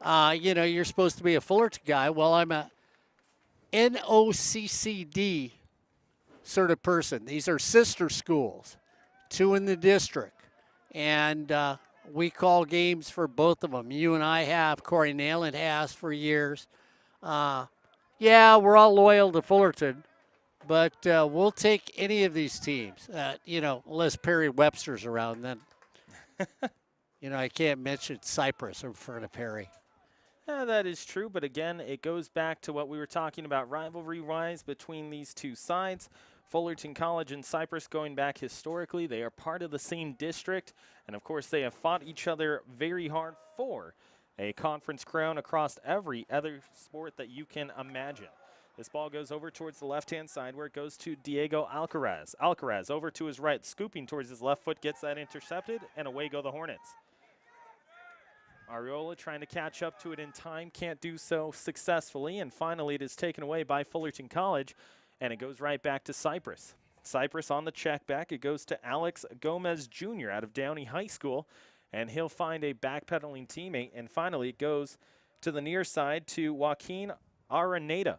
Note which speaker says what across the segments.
Speaker 1: You know, you're supposed to be a Fullerton guy. Well, I'm a NOCCD sort of person. These are sister schools, two in the district. And we call games for both of them. You and I have, Corey Nayland has for years. Yeah, we're all loyal to Fullerton, but we'll take any of these teams, you know, unless Perry Webster's around. Then, you know, I can't mention Cypress in front of Perry.
Speaker 2: Yeah, that is true, but again, it goes back to what we were talking about, rivalry-wise between these two sides. Fullerton College and Cypress going back historically. They are part of the same district, and of course they have fought each other very hard for a conference crown across every other sport that you can imagine. This ball goes over towards the left-hand side where it goes to Diego Alcaraz. Alcaraz over to his right, scooping towards his left foot, gets that intercepted, and away go the Hornets. Ariola trying to catch up to it in time, can't do so successfully, and finally it is taken away by Fullerton College, and it goes right back to Cypress. Cypress on the check back, it goes to Alex Gomez Jr. out of Downey High School, and he'll find a backpedaling teammate, and finally it goes to the near side to Joaquin Araneda.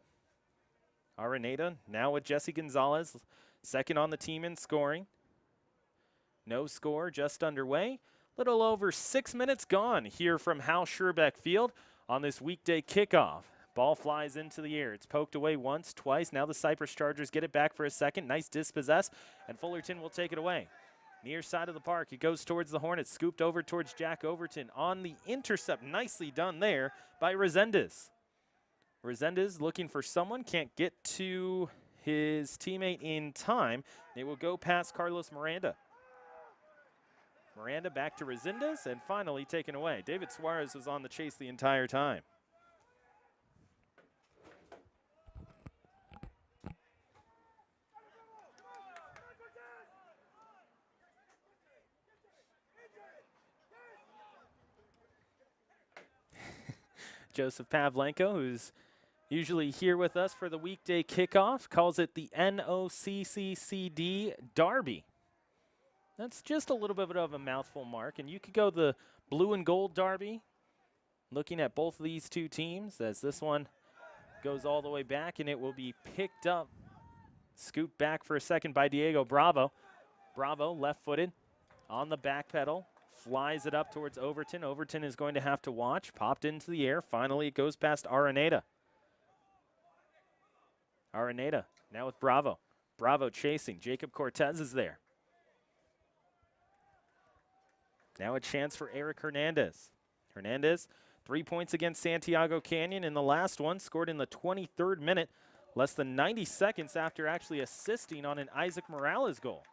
Speaker 2: Araneda now with Jesse Gonzalez, second on the team in scoring. No score, just underway. Little over 6 minutes gone here from Hal Scherbeck Field on this weekday kickoff. Ball flies into the air. It's poked away once, twice. Now the Cypress Chargers get it back for a second. Nice dispossess, and Fullerton will take it away. Near side of the park, it goes towards the Hornets, scooped over towards Jack Overton on the intercept. Nicely done there by Resendez. Resendez looking for someone, can't get to his teammate in time. It will go past Carlos Miranda. Miranda back to Resendez and finally taken away. David Suarez was on the chase the entire time. Joseph Pavlenko, who's usually here with us for the weekday kickoff, calls it the NOCCCD Derby. That's just a little bit of a mouthful, Mark. And you could go the blue and gold derby, looking at both of these two teams as this one goes all the way back, and it will be picked up, scooped back for a second by Diego Bravo. Bravo, left-footed, on the back pedal, flies it up towards Overton. Overton is going to have to watch. Popped into the air. Finally, it goes past Araneda. Araneda now with Bravo. Bravo chasing. Jacob Cortez is there. Now a chance for Eric Hernandez. Hernandez, 3 points against Santiago Canyon in the last one, scored in the 23rd minute, less than 90 seconds after actually assisting on an Isaac Morales goal.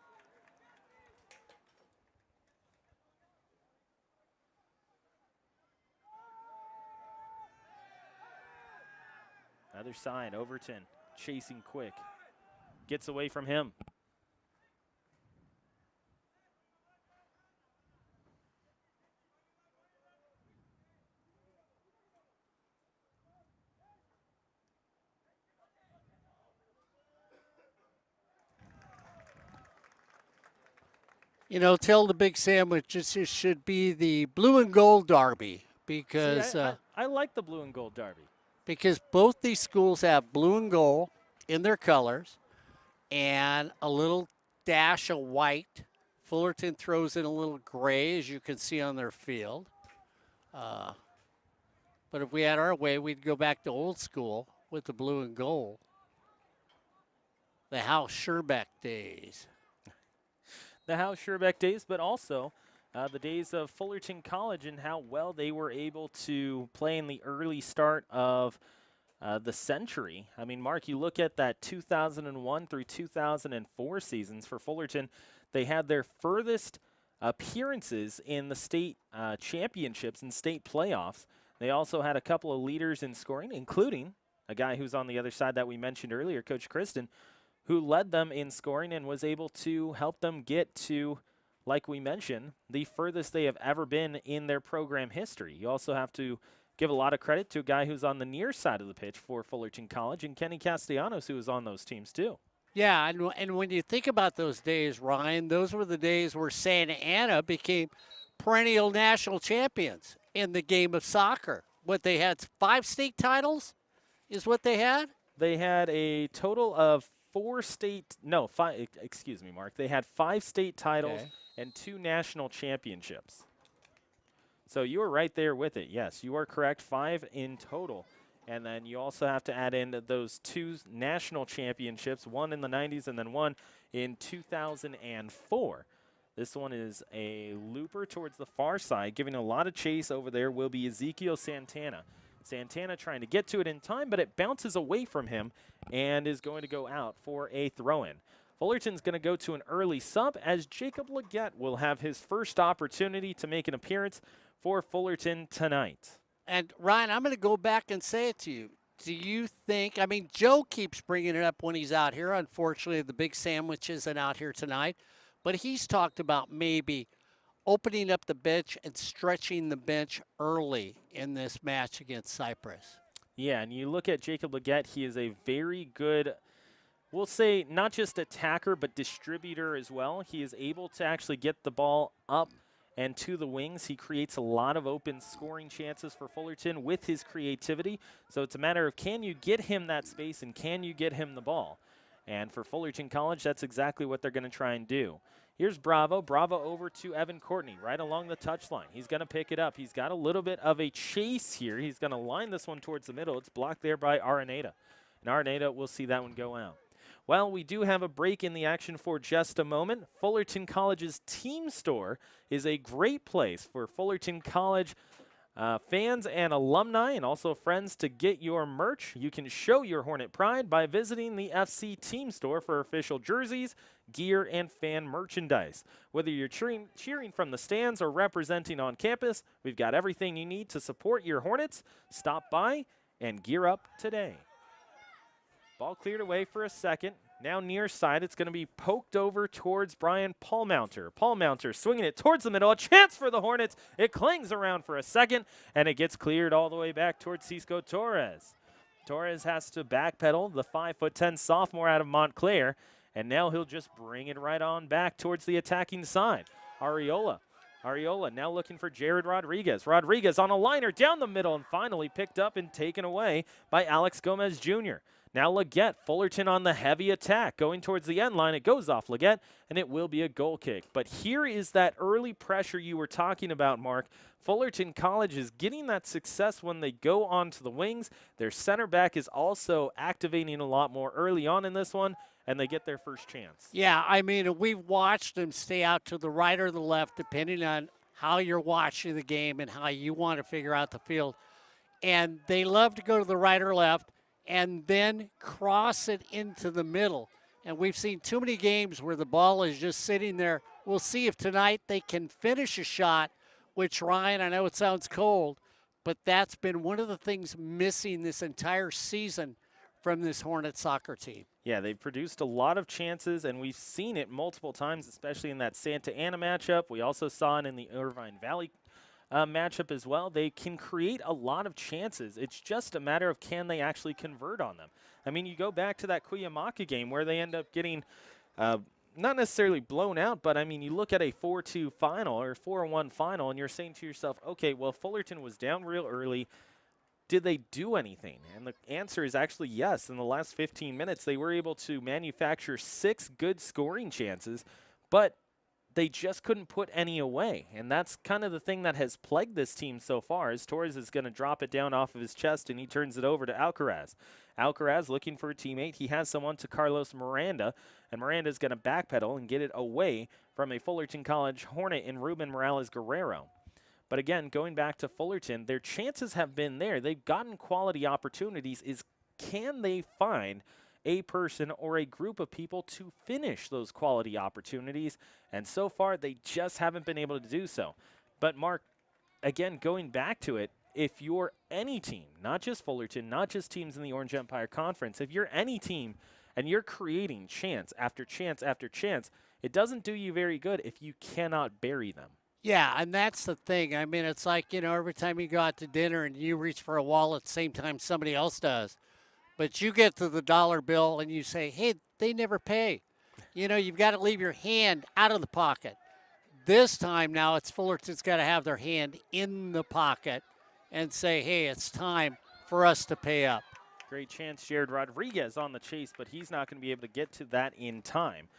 Speaker 2: Other side, Overton chasing quick. Gets away from him.
Speaker 1: You know, tell the Big Sandwich this should be the blue and gold derby because
Speaker 2: I like the blue and gold derby.
Speaker 1: Because both these schools have blue and gold in their colors and a little dash of white. Fullerton throws in a little gray, as you can see on their field. But if we had our way, we'd go back to old school with the blue and gold. The Hal Scherbeck days.
Speaker 2: The Hal Scherbeck days, but also the days of Fullerton College and how well they were able to play in the early start of the century. I mean, Mark, you look at that 2001 through 2004 seasons for Fullerton, they had their furthest appearances in the state championships and state playoffs. They also had a couple of leaders in scoring, including a guy who's on the other side that we mentioned earlier, Coach Kristen, who led them in scoring and was able to help them get to, like we mentioned, the furthest they have ever been in their program history. You also have to give a lot of credit to a guy who's on the near side of the pitch for Fullerton College, and Kenny Castellanos, who was on those teams too.
Speaker 1: Yeah, and when you think about those days, Ryan, those were the days where Santa Ana became perennial national champions in the game of soccer. what they had 5 state titles is what they had?
Speaker 2: They had a total of 5, excuse me, Mark. They had 5 state titles
Speaker 1: Okay.
Speaker 2: and 2 national championships. So you were right there with it. Yes, you are correct. 5 in total. And then you also have to add in those 2 national championships, one in the 90s and then one in 2004. This one is a looper towards the far side, giving a lot of chase over there will be Ezekiel Santana. Santana trying to get to it in time, but it bounces away from him and is going to go out for a throw-in. Fullerton's going to go to an early sub as Jacob Leggett will have his first opportunity to make an appearance for Fullerton tonight.
Speaker 1: And, Ryan, I'm going to go back and say it to you. Do you think, I mean, Joe keeps bringing it up when he's out here. Unfortunately, the big sandwich isn't out here tonight. But he's talked about maybe opening up the bench and stretching the bench early in this match against Cypress.
Speaker 2: Yeah, and you look at Jacob Leggett, he is a very good, we'll say, not just attacker, but distributor as well. He is able to actually get the ball up and to the wings. He creates a lot of open scoring chances for Fullerton with his creativity. So it's a matter of, can you get him that space and can you get him the ball? And for Fullerton College, that's exactly what they're going to try and do. Here's Bravo. Bravo over to Evan Courtney right along the touchline. He's going to pick it up. He's got a little bit of a chase here. He's going to line this one towards the middle. It's blocked there by Araneda. And Araneda will see that one go out. Well, we do have a break in the action for just a moment. Fullerton College's team store is a great place for Fullerton College fans and alumni and also friends to get your merch. You can show your Hornet pride by visiting the FC team store for official jerseys, gear, and fan merchandise. Whether you're cheering from the stands or representing on campus, we've got everything you need to support your Hornets. Stop by and gear up today. Ball cleared away for a second. Now near side, it's going to be poked over towards Brian Paulmounter. Paulmounter swinging it towards the middle. A chance for the Hornets. It clings around for a second, and it gets cleared all the way back towards Cisco Torres. Torres has to backpedal, the 5'10" sophomore out of Montclair, and now he'll just bring it right on back towards the attacking side. Ariola now looking for Jared Rodriguez. Rodriguez on a liner down the middle and finally picked up and taken away by Alex Gomez Jr. Now Leggett, Fullerton on the heavy attack. Going towards the end line, it goes off Leggett, and it will be a goal kick. But here is that early pressure you were talking about, Mark. Fullerton College is getting that success when they go onto the wings. Their center back is also activating a lot more early on in this one, and they get their first chance.
Speaker 1: Yeah, I mean, we've watched them stay out to the right or the left, depending on how you're watching the game and how you want to figure out the field. And they love to go to the right or left and then cross it into the middle. And we've seen too many games where the ball is just sitting there. We'll see if tonight they can finish a shot, which, Ryan, I know it sounds cold, but that's been one of the things missing this entire season from this Hornet soccer team.
Speaker 2: Yeah, they've produced a lot of chances, and we've seen it multiple times, especially in that Santa Ana matchup. We also saw it in the Irvine Valley matchup as well. They can create a lot of chances. It's just a matter of can they actually convert on them. I mean, you go back to that Cuyamaca game where they end up getting not necessarily blown out, but I mean, you look at a 4-2 final or 4-1 final, and you're saying to yourself, okay, well, Fullerton was down real early. Did they do anything? And the answer is actually yes. In the last 15 minutes, they were able to manufacture 6 good scoring chances, but they just couldn't put any away. And that's kind of the thing that has plagued this team so far, as Torres is going to drop it down off of his chest, and he turns it over to Alcaraz. Alcaraz looking for a teammate. He has someone to Carlos Miranda, and Miranda's going to backpedal and get it away from a Fullerton College Hornet in Ruben Morales Guerrero. But again, going back to Fullerton, their chances have been there. They've gotten quality opportunities. Can they find a person or a group of people to finish those quality opportunities? And so far, they just haven't been able to do so. But Mark, again, going back to it, if you're any team, not just Fullerton, not just teams in the Orange Empire Conference, if you're any team and you're creating chance after chance after chance, it doesn't do you very good if you cannot bury them.
Speaker 1: Yeah, and that's the thing. I mean, it's like, every time you go out to dinner and you reach for a wallet at the same time somebody else does. But you get to the dollar bill and you say, hey, they never pay. You've got to leave your hand out of the pocket. This time now it's Fullerton's got to have their hand in the pocket and say, hey, it's time for us to pay up.
Speaker 2: Great chance, Jared Rodriguez on the chase, but he's not going to be able to get to that in time.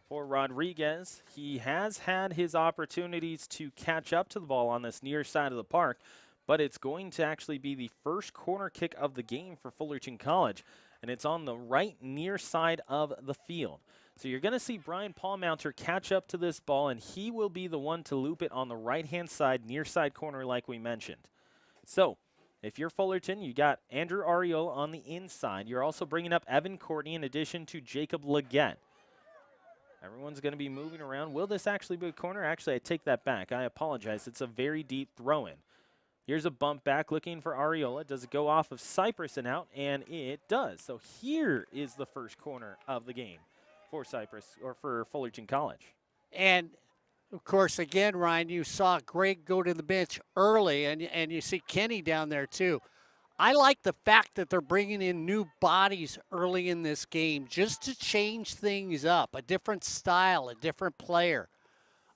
Speaker 2: For Rodriguez, he has had his opportunities to catch up to the ball on this near side of the park, but it's going to actually be the first corner kick of the game for Fullerton College, and it's on the right near side of the field. So you're going to see Brian Paulmounter catch up to this ball, and he will be the one to loop it on the right-hand side, near side corner like we mentioned. So if you're Fullerton, you got Andrew Ariola on the inside. You're also bringing up Evan Courtney in addition to Jacob Leggett. Everyone's going to be moving around. Will this actually be a corner? Actually, I take that back. I apologize. It's a very deep throw-in. Here's a bump back looking for Ariola. Does it go off of Cypress and out? And it does. So here is the first corner of the game for Cypress, or for Fullerton College.
Speaker 1: And, of course, again, Ryan, you saw Greg go to the bench early, and you see Kenny down there too. I like the fact that they're bringing in new bodies early in this game just to change things up, a different style, a different player,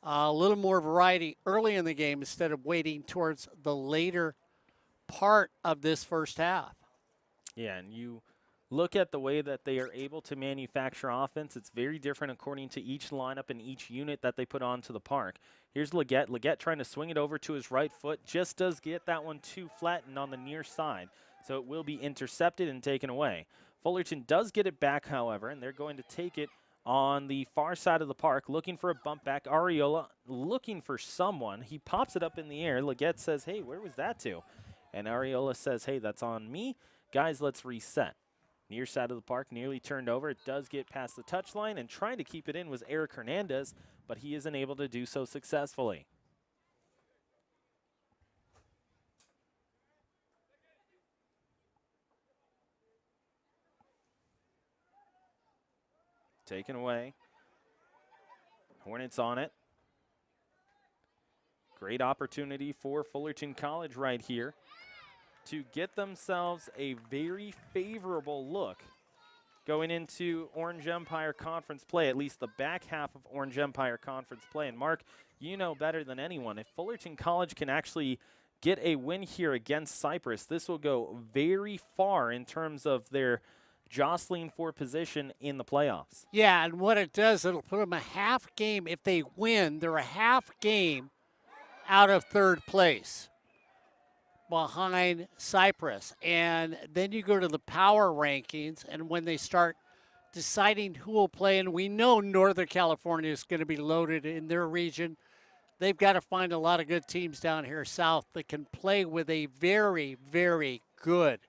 Speaker 1: a little more variety early in the game instead of waiting towards the later part of this first half.
Speaker 2: Yeah, and you look at the way that they are able to manufacture offense. It's very different according to each lineup and each unit that they put onto the park. Here's Leggett. Leggett trying to swing it over to his right foot. Just does get that one too flattened on the near side, so it will be intercepted and taken away. Fullerton does get it back, however, and they're going to take it on the far side of the park, looking for a bump back. Ariola looking for someone. He pops it up in the air. Leggett says, hey, where was that to? And Ariola says, hey, that's on me. Guys, let's reset. Near side of the park, nearly turned over. It does get past the touchline, and trying to keep it in was Eric Hernandez, but he isn't able to do so successfully. Taken away. Hornets on it. Great opportunity for Fullerton College right here to get themselves a very favorable look going into Orange Empire Conference play, at least the back half of Orange Empire Conference play. And Mark, you know better than anyone, if Fullerton College can actually get a win here against Cypress, this will go very far in terms of their jostling for position in the playoffs.
Speaker 1: Yeah, and what it does, it'll put them a half game. If they win, they're a half game out of third place behind Cypress. And then you go to the power rankings, and when they start deciding who will play, and we know Northern California is going to be loaded in their region, they've got to find a lot of good teams down here south that can play with a very, very good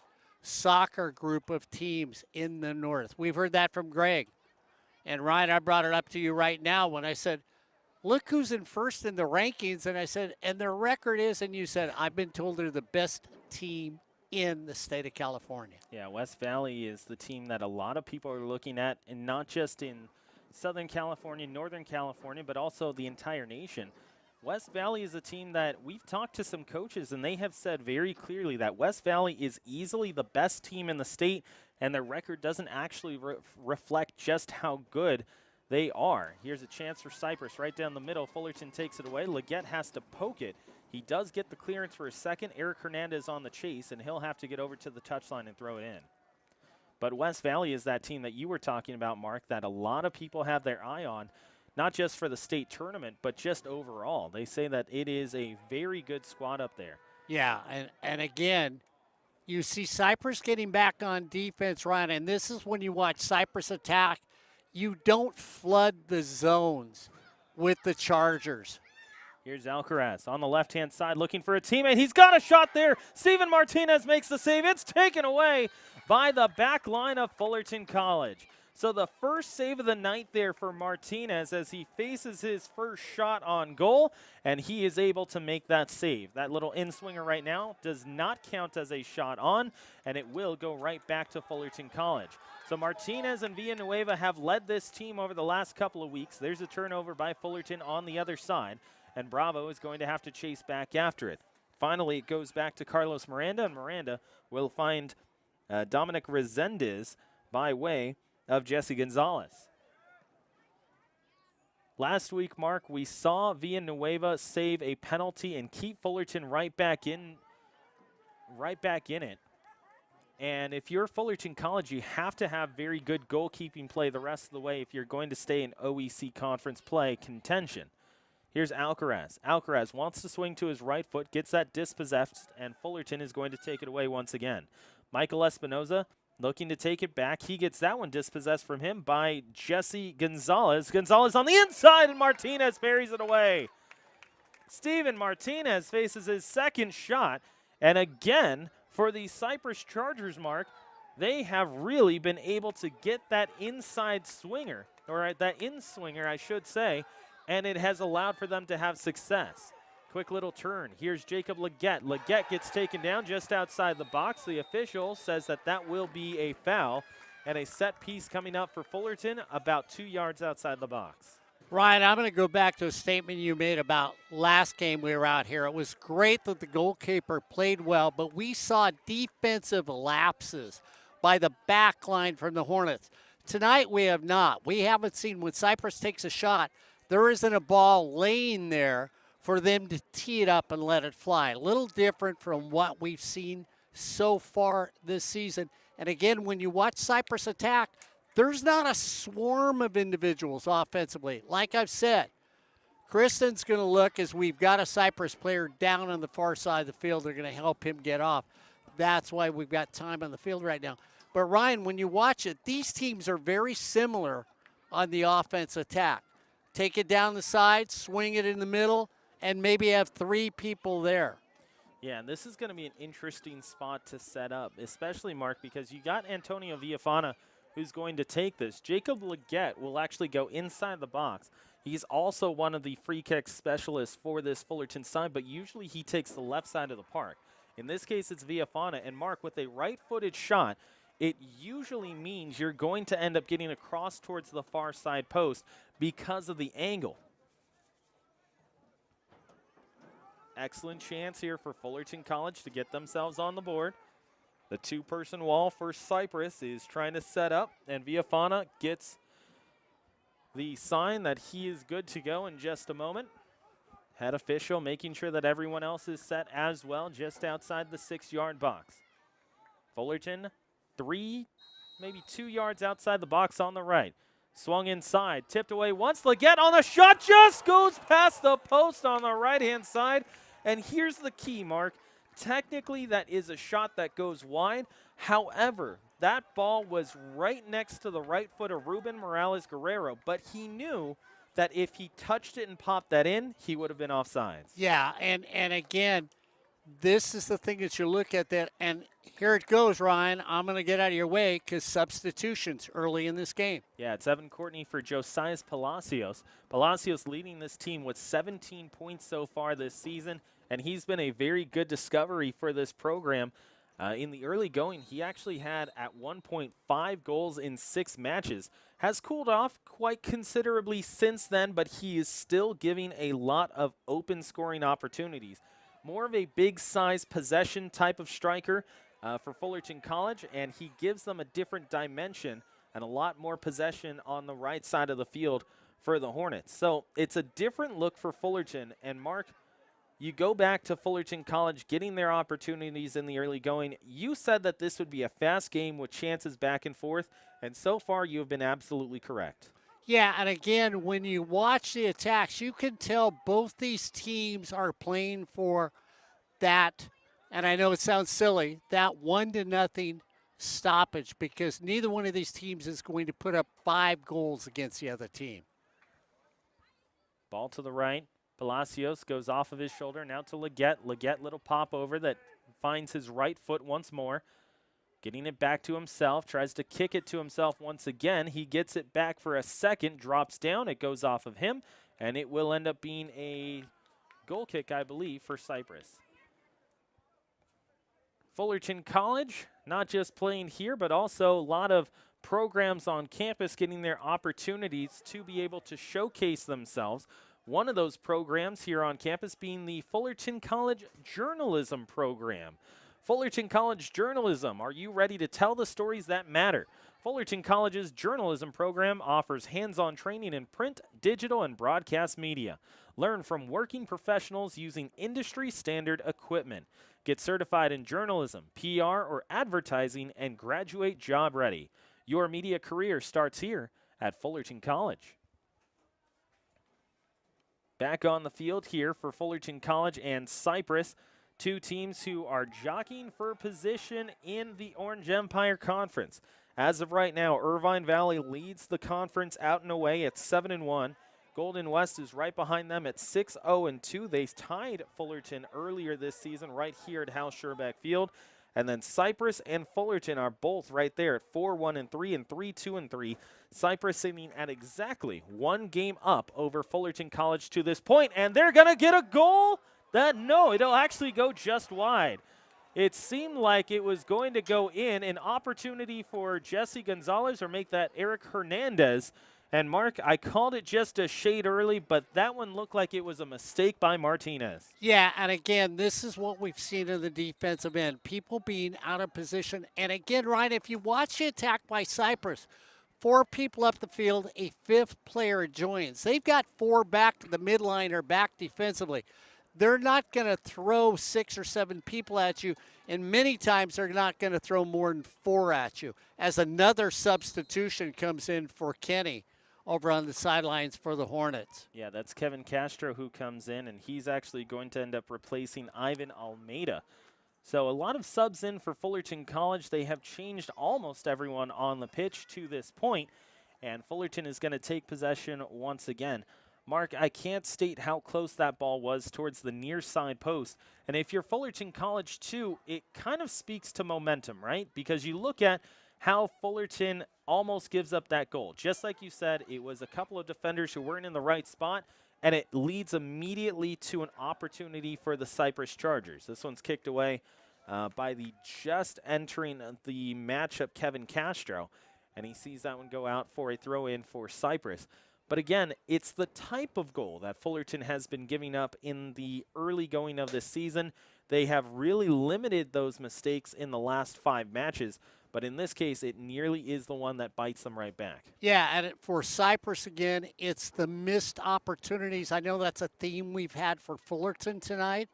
Speaker 1: soccer group of teams in the north. We've heard that from Greg. And Ryan, I brought it up to you right now when I said, look who's in first in the rankings. And I said, and their record is, and you said, I've been told they're the best team in the state of California.
Speaker 2: Yeah, West Valley is the team that a lot of people are looking at, and not just in Southern California, Northern California, but also the entire nation. West Valley is a team that we've talked to some coaches, and they have said very clearly that West Valley is easily the best team in the state, and their record doesn't actually reflect just how good they are. Here's a chance for Cypress right down the middle. Fullerton takes it away. Leggett has to poke it. He does get the clearance for a second. Eric Hernandez on the chase, and he'll have to get over to the touchline and throw it in. But West Valley is that team that you were talking about, Mark, that a lot of people have their eye on, not just for the state tournament, but just overall. They say that it is a very good squad up there.
Speaker 1: Yeah, and again, you see Cypress getting back on defense, Ryan, and this is when you watch Cypress attack. You don't flood the zones with the Chargers.
Speaker 2: Here's Alcaraz on the left-hand side looking for a teammate. He's got a shot there. Steven Martinez makes the save. It's taken away by the back line of Fullerton College. So the first save of the night there for Martinez as he faces his first shot on goal, and he is able to make that save. That little in-swinger right now does not count as a shot on, and it will go right back to Fullerton College. So Martinez and Villanueva have led this team over the last couple of weeks. There's a turnover by Fullerton on the other side, and Bravo is going to have to chase back after it. Finally, it goes back to Carlos Miranda, and Miranda will find Dominic Resendez by way of Jesse Gonzalez. Last week, Mark, we saw Villanueva save a penalty and keep Fullerton right back in right back in it. And if you're Fullerton College, you have to have very good goalkeeping play the rest of the way if you're going to stay in OEC conference play contention. Here's Alcaraz. Alcaraz wants to swing to his right foot, gets that dispossessed, and Fullerton is going to take it away once again. Michael Espinoza looking to take it back. He gets that one dispossessed from him by Jesse Gonzalez. Gonzalez on the inside, and Martinez parries it away. Steven Martinez faces his second shot, and again, for the Cypress Chargers, Mark, they have really been able to get that inside swinger, or that in-swinger, I should say, and it has allowed for them to have success. Quick little turn. Here's Jacob Leggett. Leggett gets taken down just outside the box. The official says that that will be a foul, and a set piece coming up for Fullerton about 2 yards outside the box.
Speaker 1: Ryan, I'm going to go back to a statement you made about last game we were out here. It was great that the goalkeeper played well, but we saw defensive lapses by the back line from the Hornets. Tonight we have not. We haven't seen when Cypress takes a shot, there isn't a ball laying there for them to tee it up and let it fly. A little different from what we've seen so far this season. And again, when you watch Cypress attack, there's not a swarm of individuals offensively. Like I've said, Kristen's going to look as we've got a Cypress player down on the far side of the field. They're going to help him get off. That's why we've got time on the field right now. But, Ryan, when you watch it, these teams are very similar on the offense attack. Take it down the side, swing it in the middle, and maybe have 3 people there.
Speaker 2: Yeah, and this is going to be an interesting spot to set up, especially, Mark, because you got Antonio Villafana who's going to take this. Jacob Leggett will actually go inside the box. He's also one of the free kick specialists for this Fullerton side, but usually he takes the left side of the park. In this case, it's Villafana. And, Mark, with a right-footed shot, it usually means you're going to end up getting across towards the far side post because of the angle. Excellent chance here for Fullerton College to get themselves on the board. The 2-person wall for Cypress is trying to set up, and Villafana gets the sign that he is good to go in just a moment. Head official making sure that everyone else is set as well, just outside the 6-yard box. Fullerton 3, maybe 2 yards outside the box on the right. Swung inside, tipped away once. Leggett on the shot, just goes past the post on the right-hand side. And here's the key, Mark. Technically, that is a shot that goes wide. However, that ball was right next to the right foot of Ruben Morales Guerrero, but he knew that if he touched it and popped that in, he would have been offsides.
Speaker 1: Yeah, and again, this is the thing that you look at that, and here it goes, Ryan. I'm going to get out of your way because substitutions early in this game.
Speaker 2: Yeah, it's Evan Courtney for Josias Palacios. Palacios leading this team with 17 points so far this season, and he's been a very good discovery for this program. In the early going, he actually had at 1.5 goals in 6 matches. Has cooled off quite considerably since then, but he is still giving a lot of open scoring opportunities. More of a big size possession type of striker for Fullerton College, and he gives them a different dimension and a lot more possession on the right side of the field for the Hornets. So it's a different look for Fullerton. And Mark, you go back to Fullerton College getting their opportunities in the early going. You said that this would be a fast game with chances back and forth, and so far you have been absolutely correct.
Speaker 1: Yeah, and again, when you watch the attacks, you can tell both these teams are playing for that, and I know it sounds silly, that 1-0 stoppage, because neither one of these teams is going to put up 5 goals against the other team.
Speaker 2: Ball to the right. Palacios goes off of his shoulder, now to Leggett. Leggett, little pop over that finds his right foot once more. Getting it back to himself, tries to kick it to himself once again. He gets it back for a second, drops down, it goes off of him, and it will end up being a goal kick, I believe, for Cypress. Fullerton College, not just playing here, but also a lot of programs on campus getting their opportunities to be able to showcase themselves. One of those programs here on campus being the Fullerton College Journalism Program. Fullerton College Journalism, are you ready to tell the stories that matter? Fullerton College's journalism program offers hands-on training in print, digital, and broadcast media. Learn from working professionals using industry-standard equipment. Get certified in journalism, PR, or advertising, and graduate job ready. Your media career starts here at Fullerton College. Back on the field here for Fullerton College and Cypress, two teams who are jockeying for position in the Orange Empire Conference. As of right now, Irvine Valley leads the conference out and away at 7-1. Golden West is right behind them at 6-0-2. They tied Fullerton earlier this season right here at Hal Scherbeck Field. And then Cypress and Fullerton are both right there at 4-1-3 and 3-2-3. Cypress sitting at exactly one game up over Fullerton College to this point, and they're going to get a goal? No, it'll actually go just wide. It seemed like it was going to go in, an opportunity for Jesse Gonzalez or make that Eric Hernandez. And Mark, I called it just a shade early, but that one looked like it was a mistake by Martinez.
Speaker 1: Yeah, and again, this is what we've seen in the defensive end. People being out of position. And again, Ryan, if you watch the attack by Cypress, 4 people up the field, a 5th player joins. They've got 4 back to the midline or back defensively. They're not going to throw 6 or 7 people at you, and many times they're not going to throw more than 4 at you, as another substitution comes in for Kenny over on the sidelines for the Hornets.
Speaker 2: Yeah, that's Kevin Castro who comes in, and he's actually going to end up replacing Ivan Almeida. So a lot of subs in for Fullerton College. They have changed almost everyone on the pitch to this point, and Fullerton is going to take possession once again. Mark, I can't state how close that ball was towards the near side post. And if you're Fullerton College too, it kind of speaks to momentum, right? Because you look at how Fullerton almost gives up that goal. Just like you said, it was a couple of defenders who weren't in the right spot, and it leads immediately to an opportunity for the Cypress Chargers. This one's kicked away by the just entering the matchup, Kevin Castro, and he sees that one go out for a throw-in for Cypress. But again, it's the type of goal that Fullerton has been giving up in the early going of this season. They have really limited those mistakes in the last 5 matches, but in this case, it nearly is the one that bites them right back.
Speaker 1: Yeah, and for Cypress again, it's the missed opportunities. I know that's a theme we've had for Fullerton tonight,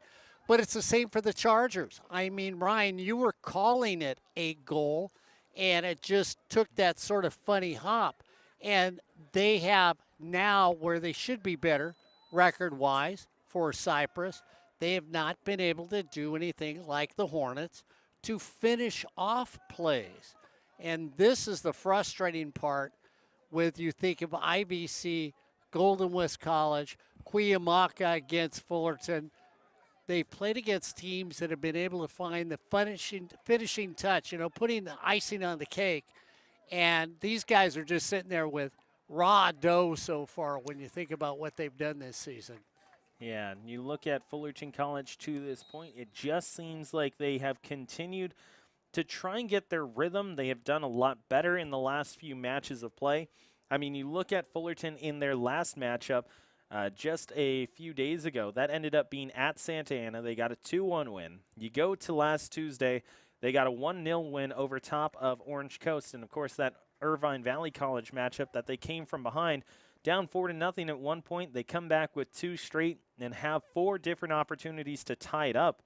Speaker 1: but it's the same for the Chargers. I mean, Ryan, you were calling it a goal, and it just took that sort of funny hop. And they have now, where they should be better record-wise for Cypress, they have not been able to do anything like the Hornets to finish off plays. And this is the frustrating part with, you think of IVC, Golden West College, Cuyamaca against Fullerton. They've played against teams that have been able to find the finishing touch, putting the icing on the cake. And these guys are just sitting there with raw dough so far when you think about what they've done this season.
Speaker 2: Yeah, and you look at Fullerton College to this point, it just seems like they have continued to try and get their rhythm. They have done a lot better in the last few matches of play. I mean, you look at Fullerton in their last matchup just a few days ago. That ended up being at Santa Ana. They got a 2-1 win. You go to last Tuesday, they got a 1-0 win over top of Orange Coast. And, of course, that Irvine Valley College matchup that they came from behind, down 4-0 at one point. They come back with 2 straight and have 4 different opportunities to tie it up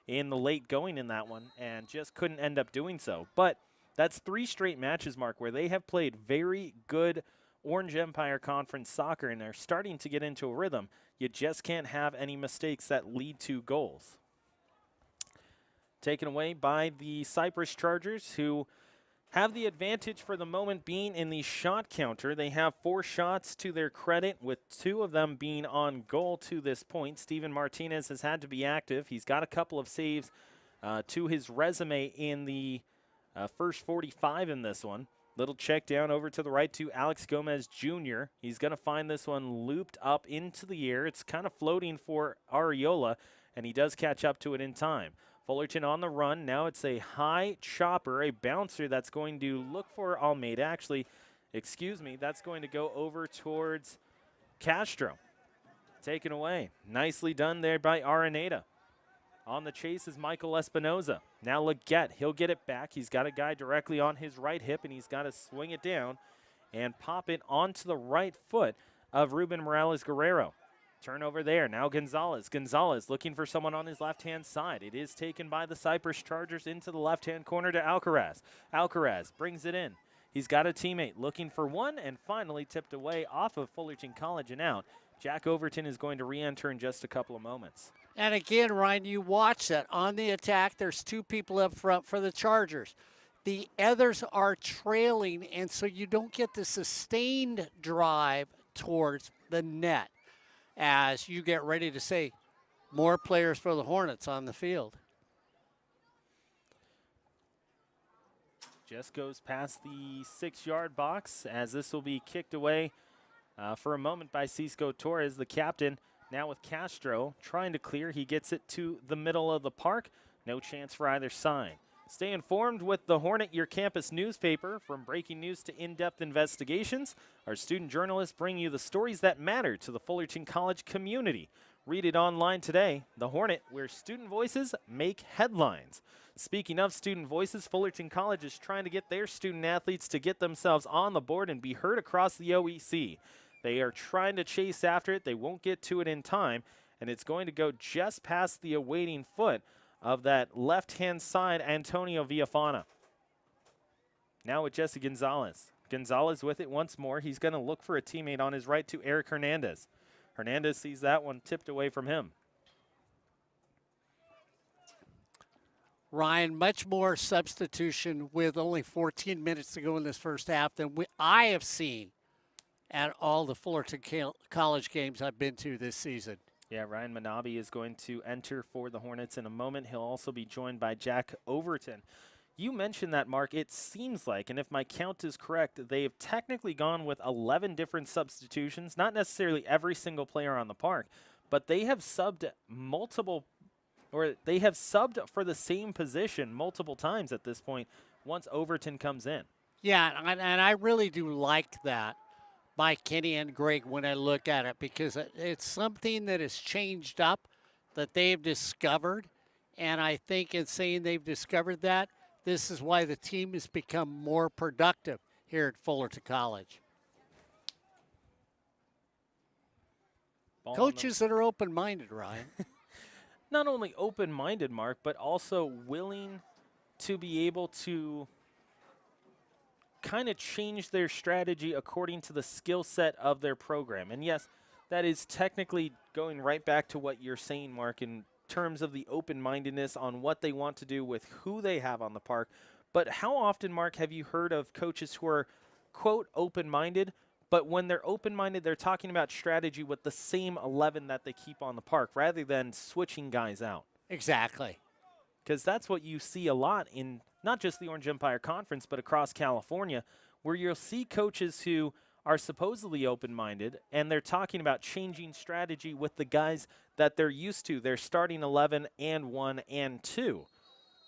Speaker 2: in the late going in that one and just couldn't end up doing so. But that's 3 straight matches, Mark, where they have played very good Orange Empire Conference soccer, and they're starting to get into a rhythm. You just can't have any mistakes that lead to goals. Taken away by the Cypress Chargers, who have the advantage for the moment being in the shot counter. They have 4 shots to their credit, with 2 of them being on goal to this point. Steven Martinez has had to be active. He's got a couple of saves to his resume in the first 45 in this one. Little check down over to the right to Alex Gomez Jr. He's going to find this one looped up into the air. It's kind of floating for Ariola, and he does catch up to it in time. Fullerton on the run. Now it's a high chopper, a bouncer that's going to look for Almeida. Actually, excuse me, that's going to go over towards Castro. Taken away. Nicely done there by Araneda. On the chase is Michael Espinoza. Now Leggett, he'll get it back. He's got a guy directly on his right hip, and he's got to swing it down and pop it onto the right foot of Ruben Morales Guerrero. Turnover there. Now Gonzalez. Gonzalez looking for someone on his left-hand side. It is taken by the Cypress Chargers into the left-hand corner to Alcaraz. Alcaraz brings it in. He's got a teammate looking for one and finally tipped away off of Fullerton College and out. Jack Overton is going to re-enter in just a couple of moments.
Speaker 1: And again, Ryan, you watch that. On the attack, there's two people up front for the Chargers. The others are trailing, and so you don't get the sustained drive towards the net as you get ready to say more players for the Hornets on the field.
Speaker 2: Just goes past the 6-yard box as this will be kicked away for a moment by Cisco Torres, the captain. Now with Castro trying to clear, he gets it to the middle of the park. No chance for either side. Stay informed with the Hornet, your campus newspaper. From breaking news to in-depth investigations, our student journalists bring you the stories that matter to the Fullerton College community. Read it online today. The Hornet, where student voices make headlines. Speaking of student voices, Fullerton College is trying to get their student athletes to get themselves on the board and be heard across the OEC. They are trying to chase after it. They won't get to it in time, and it's going to go just past the awaiting foot of that left-hand side, Antonio Villafana. Now with Jesse Gonzalez. Gonzalez with it once more. He's going to look for a teammate on his right to Eric Hernandez. Hernandez sees that one tipped away from him.
Speaker 1: Ryan, much more substitution with only 14 minutes to go in this first half than I have seen at all the Fullerton College games I've been to this season.
Speaker 2: Yeah, Ryan Manabi is going to enter for the Hornets in a moment. He'll also be joined by Jack Overton. You mentioned that, Mark. It seems like, and if my count is correct, they've technically gone with 11 different substitutions. Not necessarily every single player on the park, but they have subbed they have subbed for the same position multiple times at this point once Overton comes in.
Speaker 1: Yeah, and I really do like that by Kenny and Greg when I look at it, because it's something that has changed up that they've discovered. And I think in saying they've discovered that, this is why the team has become more productive here at Fullerton College. Coaches that are open-minded, Ryan.
Speaker 2: Not only open-minded, Mark, but also willing to be able to kind of change their strategy according to the skill set of their program. And yes, that is technically going right back to what you're saying, Mark, in terms of the open-mindedness on what they want to do with who they have on the park. But how often, Mark, have you heard of coaches who are, quote, open-minded, but when they're open-minded, they're talking about strategy with the same 11 that they keep on the park rather than switching guys out?
Speaker 1: Exactly.
Speaker 2: Because that's what you see a lot in not just the Orange Empire Conference, but across California, where you'll see coaches who are supposedly open-minded, and they're talking about changing strategy with the guys that they're used to. They're starting 11 and 1 and 2.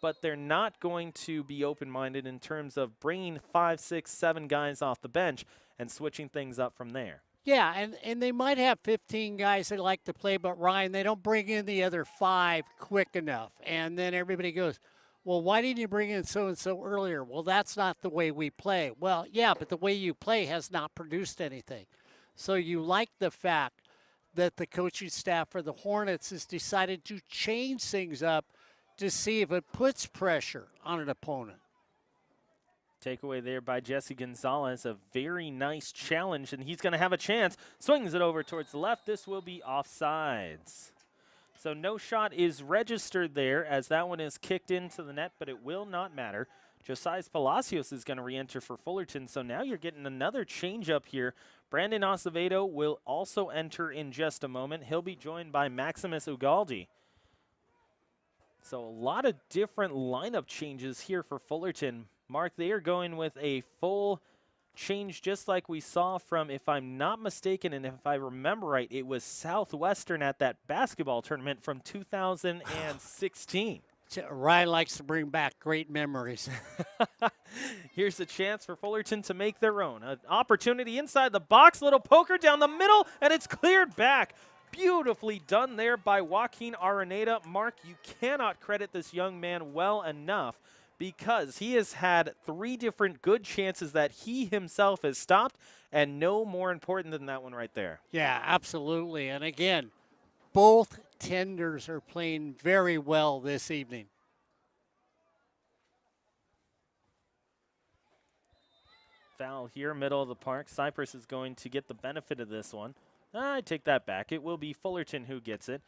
Speaker 2: But they're not going to be open-minded in terms of bringing 5, 6, 7 guys off the bench and switching things up from there.
Speaker 1: Yeah, and they might have 15 guys that like to play, but Ryan, they don't bring in the other 5 quick enough. And then everybody goes, well, why didn't you bring in so-and-so earlier? Well, that's not the way we play. Well, yeah, but the way you play has not produced anything. So you like the fact that the coaching staff for the Hornets has decided to change things up to see if it puts pressure on an opponent.
Speaker 2: Takeaway there by Jesse Gonzalez, a very nice challenge, and he's going to have a chance. Swings it over towards the left. This will be offsides. So no shot is registered there as that one is kicked into the net, but it will not matter. Josias Palacios is going to re-enter for Fullerton, so now you're getting another change up here. Brandon Acevedo will also enter in just a moment. He'll be joined by Maximus Ugaldi. So a lot of different lineup changes here for Fullerton. Mark, they are going with a full change just like we saw from, if I'm not mistaken, and if I remember right, it was Southwestern at that basketball tournament from 2016.
Speaker 1: Ryan likes to bring back great memories.
Speaker 2: Here's a chance for Fullerton to make their own. An opportunity inside the box, little poker down the middle, and it's cleared back. Beautifully done there by Joaquin Araneda. Mark, you cannot credit this young man well enough because he has had 3 different good chances that he himself has stopped, and no more important than that one right there.
Speaker 1: Yeah, absolutely. And again, both tenders are playing very well this evening.
Speaker 2: Foul here, middle of the park. Cypress is going to get the benefit of this one. I take that back. It will be Fullerton who gets it,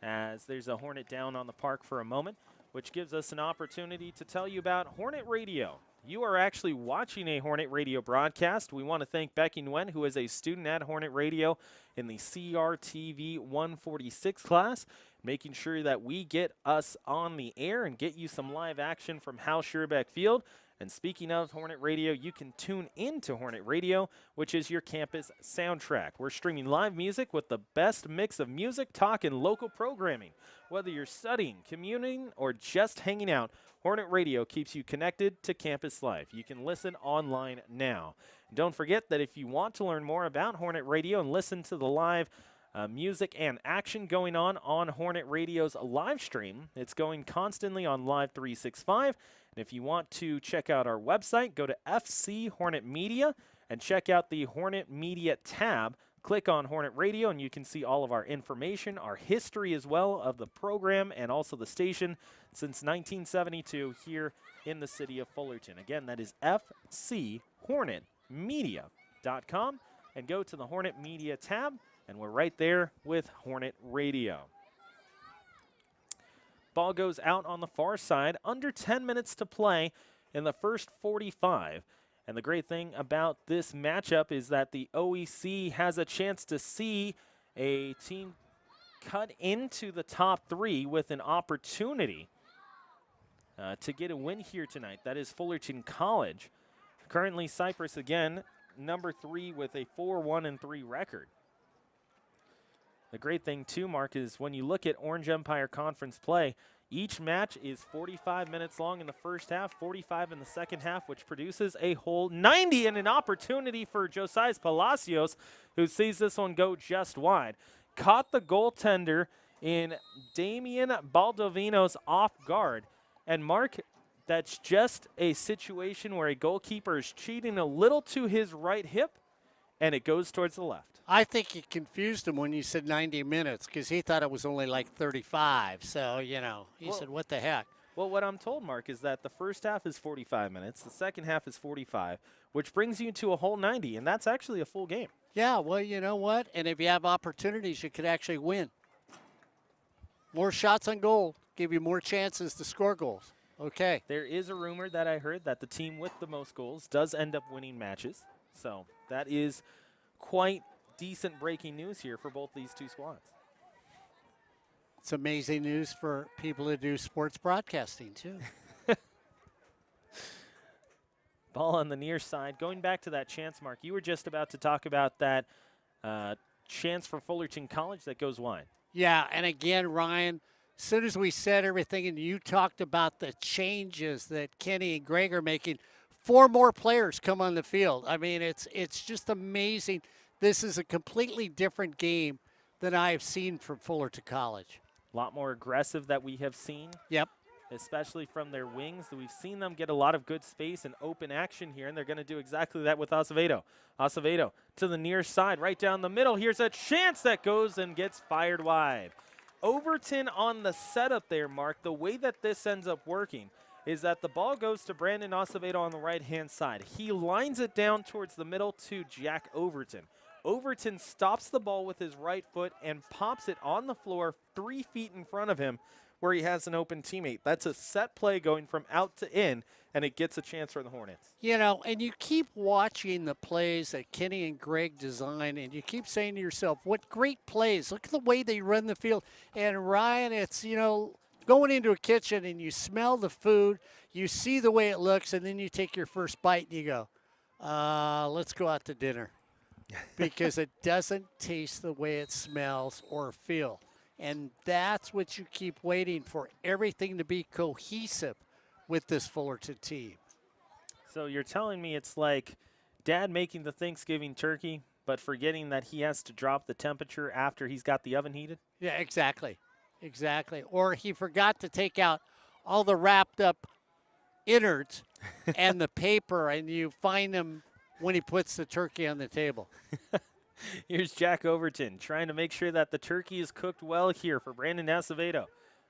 Speaker 2: as there's a Hornet down on the park for a moment, which gives us an opportunity to tell you about Hornet Radio. You are actually watching a Hornet Radio broadcast. We want to thank Becky Nguyen, who is a student at Hornet Radio in the CRTV 146 class, making sure that we get us on the air and get you some live action from Hal Scherbeck Field. And speaking of Hornet Radio, you can tune into Hornet Radio, which is your campus soundtrack. We're streaming live music with the best mix of music, talk, and local programming. Whether you're studying, commuting, or just hanging out, Hornet Radio keeps you connected to campus life. You can listen online now. And don't forget that if you want to learn more about Hornet Radio and listen to the live music and action going on Hornet Radio's live stream, it's going constantly on Live 365. And if you want to check out our website, go to FC Hornet Media and check out the Hornet Media tab. Click on Hornet Radio and you can see all of our information, our history as well of the program and also the station since 1972 here in the city of Fullerton. Again, that is fchornetmedia.com, and go to the Hornet Media tab, and we're right there with Hornet Radio. Ball goes out on the far side, under 10 minutes to play in the first 45. And the great thing about this matchup is that the OEC has a chance to see a team cut into the top 3 with an opportunity to get a win here tonight. That is Fullerton College. Currently, Cypress, again, number 3 with a 4-1-3 record. The great thing, too, Mark, is when you look at Orange Empire Conference play, each match is 45 minutes long in the first half, 45 in the second half, which produces a whole 90 and an opportunity for Josias Palacios, who sees this one go just wide. Caught the goaltender in Damian Baldovino's off guard. And, Mark, that's just a situation where a goalkeeper is cheating a little to his right hip, and it goes towards the left.
Speaker 1: I think it confused him when you said 90 minutes because he thought it was only like 35. So, he said, what the heck?
Speaker 2: Well, what I'm told, Mark, is that the first half is 45 minutes, the second half is 45, which brings you to a whole 90, and that's actually a full game.
Speaker 1: Yeah, well, you know what? And if you have opportunities, you could actually win. More shots on goal give you more chances to score goals. Okay.
Speaker 2: There is a rumor that I heard that the team with the most goals does end up winning matches. So that is quite decent breaking news here for both these two squads.
Speaker 1: It's amazing news for people who do sports broadcasting, too.
Speaker 2: Ball on the near side. Going back to that chance, Mark, you were just about to talk about that chance for Fullerton College that goes wide.
Speaker 1: Yeah, and again, Ryan, as soon as we said everything and you talked about the changes that Kenny and Greg are making, 4 more players come on the field. I mean, it's just amazing. This is a completely different game than I have seen from Fullerton College.
Speaker 2: A lot more aggressive that we have seen.
Speaker 1: Yep.
Speaker 2: Especially from their wings. We've seen them get a lot of good space and open action here, and they're going to do exactly that with Acevedo. Acevedo to the near side, right down the middle. Here's a chance that goes and gets fired wide. Overton on the setup there, Mark. The way that this ends up working is that the ball goes to Brandon Acevedo on the right-hand side. He lines it down towards the middle to Jack Overton. Overton stops the ball with his right foot and pops it on the floor 3 feet in front of him where he has an open teammate. That's a set play going from out to in, and it gets a chance for the Hornets.
Speaker 1: And you keep watching the plays that Kenny and Greg design, and you keep saying to yourself, what great plays. Look at the way they run the field. And, Ryan, it's, going into a kitchen and you smell the food, you see the way it looks, and then you take your first bite and you go, let's go out to dinner. Because it doesn't taste the way it smells or feel. And that's what you keep waiting for, everything to be cohesive with this Fullerton team.
Speaker 2: So you're telling me it's like Dad making the Thanksgiving turkey, but forgetting that he has to drop the temperature after he's got the oven heated?
Speaker 1: Yeah, exactly. Exactly. Or he forgot to take out all the wrapped up innards and the paper, and you find them when he puts the turkey on the table.
Speaker 2: Here's Jack Overton trying to make sure that the turkey is cooked well here for Brandon Acevedo.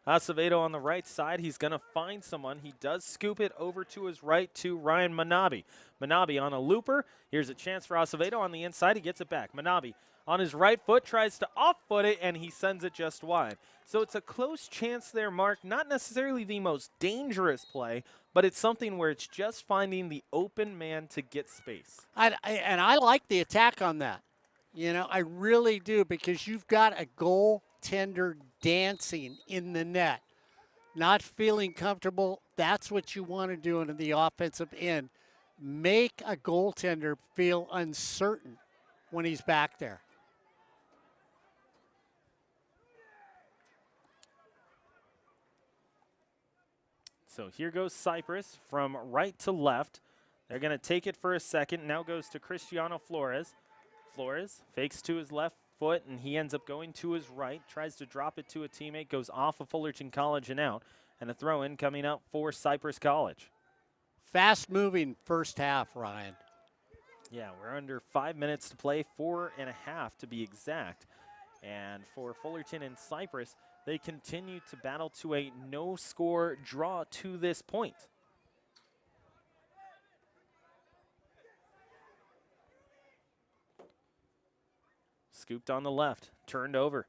Speaker 2: Acevedo on the right side. He's going to find someone. He does scoop it over to his right to Ryan Manabi. Manabi on a looper. Here's a chance for Acevedo on the inside. He gets it back. Manabi on his right foot tries to off-foot it, and he sends it just wide. So it's a close chance there, Mark. Not necessarily the most dangerous play, but it's something where it's just finding the open man to get space.
Speaker 1: And I like the attack on that. You know, I really do, because you've got a goaltender dancing in the net, not feeling comfortable. That's what you want to do in the offensive end. Make a goaltender feel uncertain when he's back there.
Speaker 2: So here goes Cypress from right to left. They're going to take it for a second. Now goes to Cristiano Flores. Flores fakes to his left foot, and he ends up going to his right. Tries to drop it to a teammate. Goes off of Fullerton College and out. And a throw-in coming up for Cypress College.
Speaker 1: Fast-moving first half, Ryan.
Speaker 2: Yeah, we're under 5 minutes to play, 4.5 to be exact. And for Fullerton and Cypress, they continue to battle to a no-score draw to this point. Scooped on the left, turned over.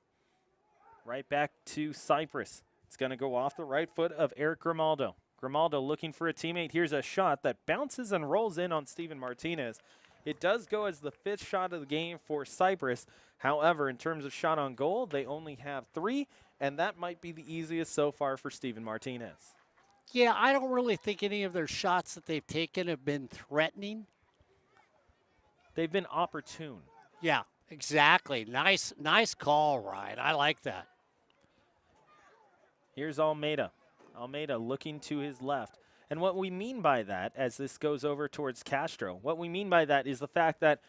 Speaker 2: Right back to Cypress. It's going to go off the right foot of Eric Grimaldo. Grimaldo looking for a teammate. Here's a shot that bounces and rolls in on Steven Martinez. It does go as the 5th shot of the game for Cypress. However, in terms of shot on goal, they only have 3, and that might be the easiest so far for Steven Martinez.
Speaker 1: Yeah, I don't really think any of their shots that they've taken have been threatening.
Speaker 2: They've been opportune.
Speaker 1: Yeah, exactly. Nice call, Ryan. I like that.
Speaker 2: Here's Almeida. Almeida looking to his left. And what we mean by that, as this goes over towards Castro, what we mean by that is the fact that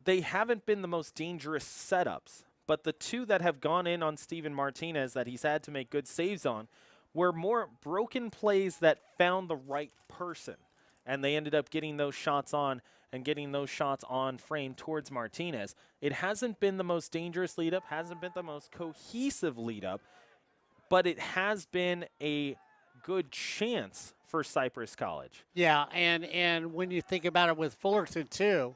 Speaker 2: they haven't been the most dangerous setups, but the 2 that have gone in on Steven Martinez that he's had to make good saves on were more broken plays that found the right person. And they ended up getting those shots on and getting those shots on frame towards Martinez. It hasn't been the most dangerous lead up, hasn't been the most cohesive lead up, but it has been a good chance for Cypress College.
Speaker 1: Yeah, and when you think about it with Fullerton too,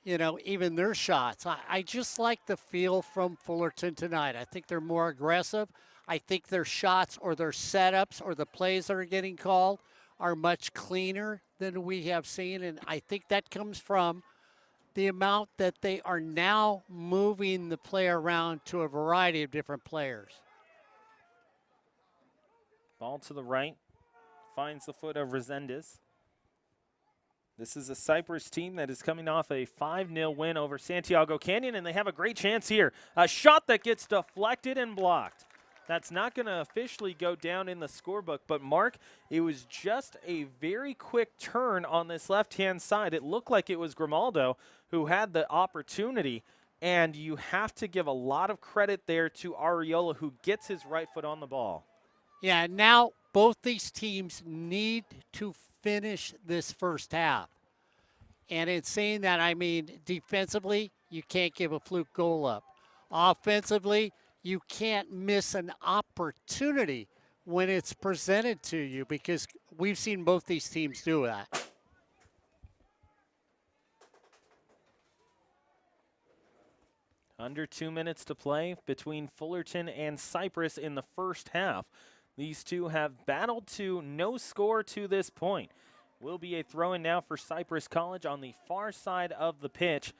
Speaker 1: you know, even their shots, I just like the feel from Fullerton tonight. I think they're more aggressive. I think their shots or their setups or the plays that are getting called are much cleaner than we have seen, and I think that comes from the amount that they are now moving the play around to a variety of different players.
Speaker 2: Ball to the right, finds the foot of Resendez. This is a Cypress team that is coming off a 5-0 win over Santiago Canyon, and they have a great chance here. A shot that gets deflected and blocked. That's not going to officially go down in the scorebook, but Mark, it was just a very quick turn on this left-hand side. It looked like it was Grimaldo who had the opportunity, and you have to give a lot of credit there to Ariola, who gets his right foot on the ball.
Speaker 1: Yeah, now both these teams need to finish this first half. And in saying that, I mean, defensively, you can't give a fluke goal up. Offensively, you can't miss an opportunity when it's presented to you, because we've seen both these teams do that.
Speaker 2: Under 2 minutes to play between Fullerton and Cypress in the first half. These two have battled to no score to this point. Will be a throw-in now for Cypress College on the far side of the pitch.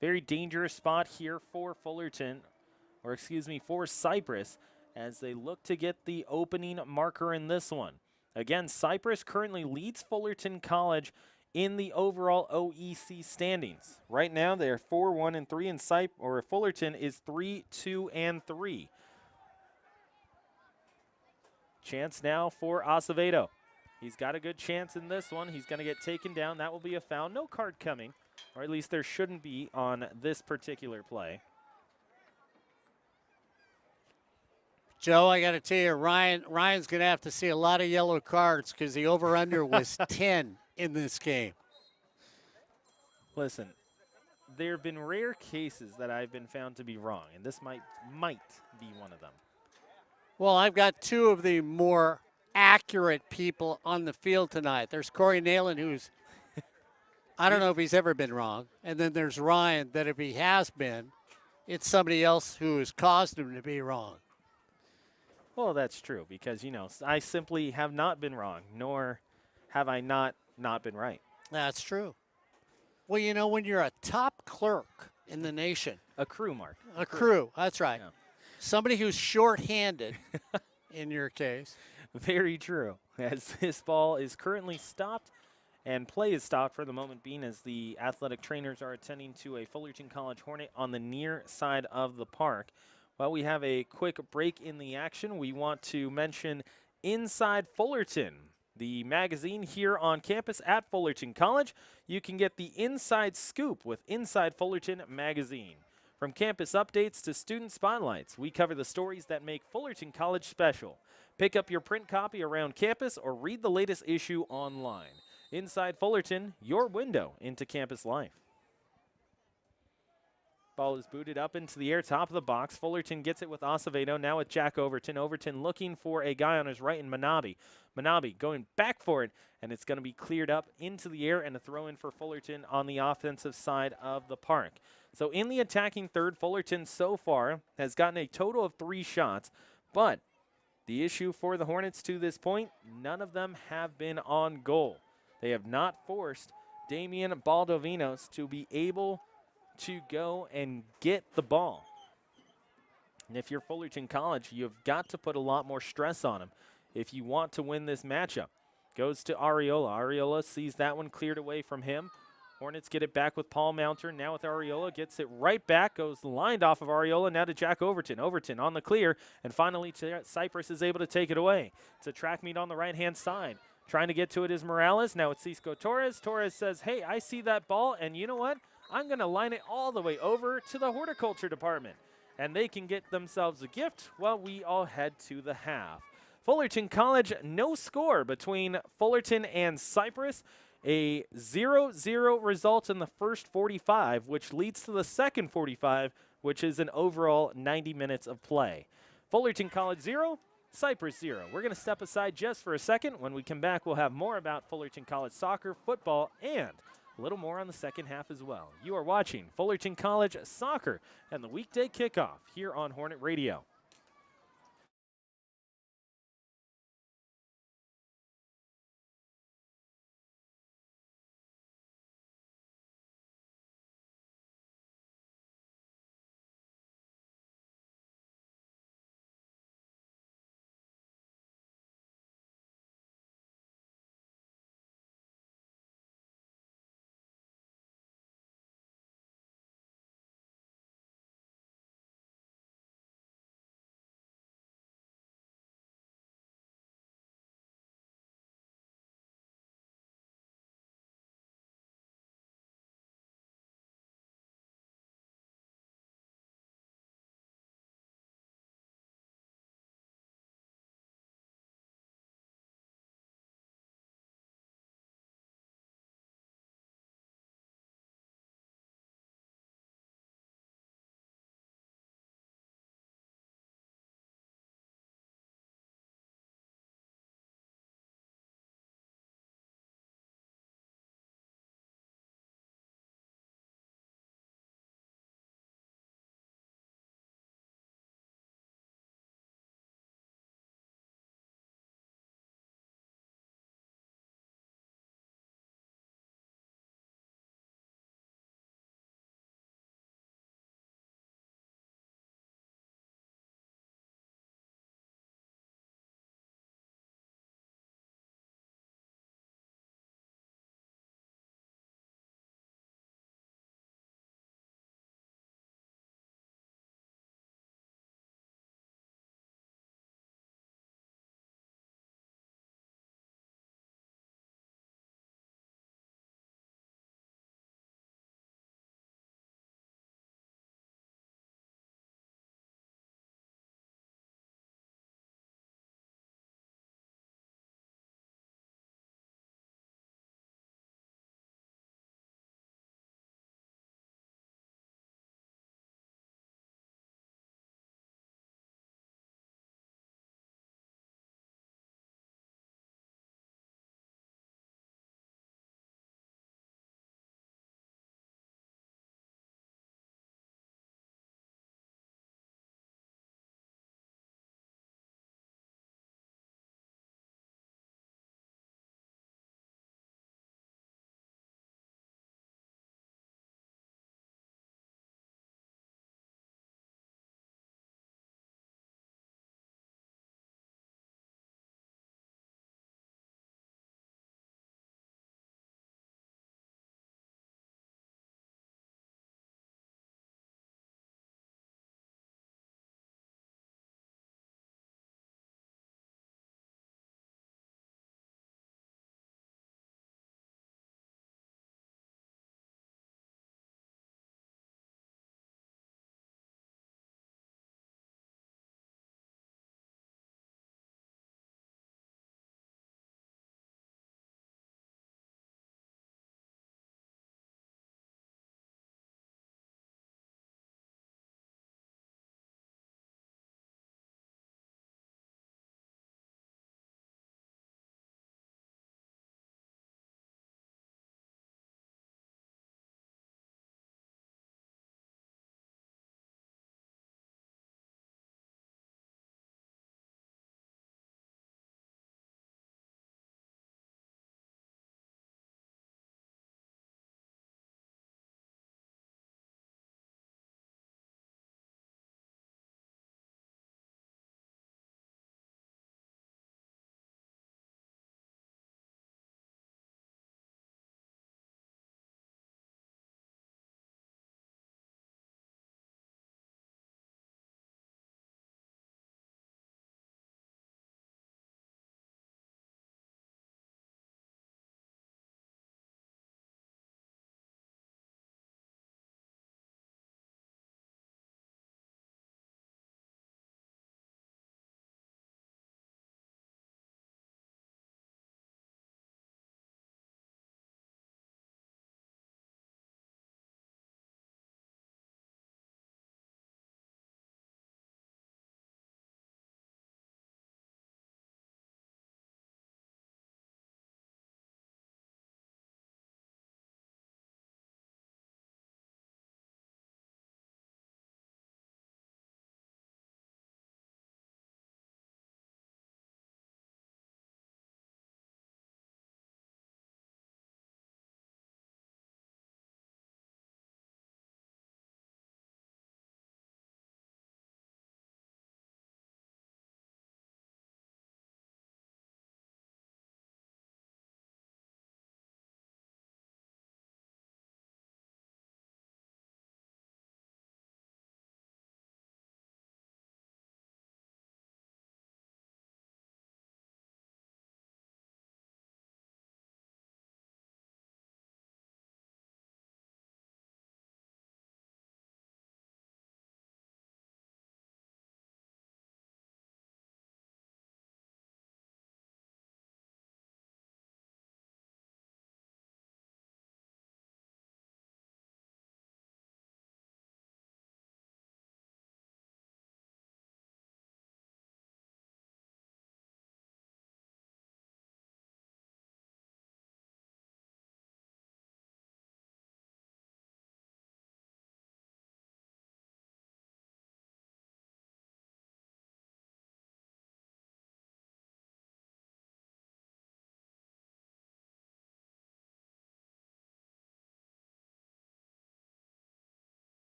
Speaker 2: Very dangerous spot here for Fullerton, or excuse me, for Cypress, as they look to get the opening marker in this one. Again, Cypress currently leads Fullerton College in the overall OEC standings. Right now, they are 4-1-3, and Fullerton is 3-2-3. Chance now for Acevedo. He's got a good chance in this one. He's going to get taken down. That will be a foul. No card coming, or at least there shouldn't be on this particular play.
Speaker 1: Joe, I got to tell you, Ryan's going to have to see a lot of yellow cards because the over-under was 10 in this game.
Speaker 2: Listen, there have been rare cases that I've been found to be wrong, and this might be one of them.
Speaker 1: Well, I've got two of the more accurate people on the field tonight. There's Corey Nalen, who's, I don't know if he's ever been wrong. And then there's Ryan, that if he has been, it's somebody else who has caused him to be wrong.
Speaker 2: Well, that's true because, I simply have not been wrong, nor have I not been right.
Speaker 1: That's true. Well, when you're a top clerk in the nation.
Speaker 2: A crew, Mark.
Speaker 1: A crew, that's right.
Speaker 2: Yeah.
Speaker 1: Somebody who's short-handed, in your case.
Speaker 2: Very true. As this ball is currently stopped and play is stopped for the moment being as the athletic trainers are attending to a Fullerton College Hornet on the near side of the park. While we have a quick break in the action, we want to mention Inside Fullerton, the magazine here on campus at Fullerton College. You can get the inside scoop with Inside Fullerton magazine. From campus updates to student spotlights, we cover the stories that make Fullerton College special. Pick up your print copy around campus or read the latest issue online. Inside Fullerton, your window into campus life. Ball is booted up into the air, top of the box. Fullerton gets it with Acevedo, now with Jack Overton. Overton looking for a guy on his right in Manabi. Manabi going back for it, and it's going to be cleared up into the air and a throw in for Fullerton on the offensive side of the park. So in the attacking third, Fullerton so far has gotten a total of 3 shots, but the issue for the Hornets to this point, none of them have been on goal. They have not forced Damian Baldovinos to be able to go and get the ball. And if you're Fullerton College, you've got to put a lot more stress on him if you want to win this matchup. Goes to Ariola. Ariola sees that one cleared away from him. Hornets get it back with Paul Mounter. Now with Ariola, gets it right back, goes lined off of Ariola, now to Jack Overton. Overton on the clear, and finally Cypress is able to take it away. It's a track meet on the right-hand side. Trying to get to it is Morales. Now it's Cisco Torres. Torres says, hey, I see that ball, and you know what? I'm going to line it all the way over to the horticulture department. And they can get themselves a gift while we all head to the half. Fullerton College, no score between Fullerton and Cypress. A 0-0 result in the first 45, which leads to the second 45, which is an overall 90 minutes of play. Fullerton College 0, Cypress 0. We're going to step aside just for a second. When we come back, we'll have more about Fullerton College soccer, football, and a little more on the second half as well. You are watching Fullerton College soccer and the weekday kickoff here on Hornet Radio.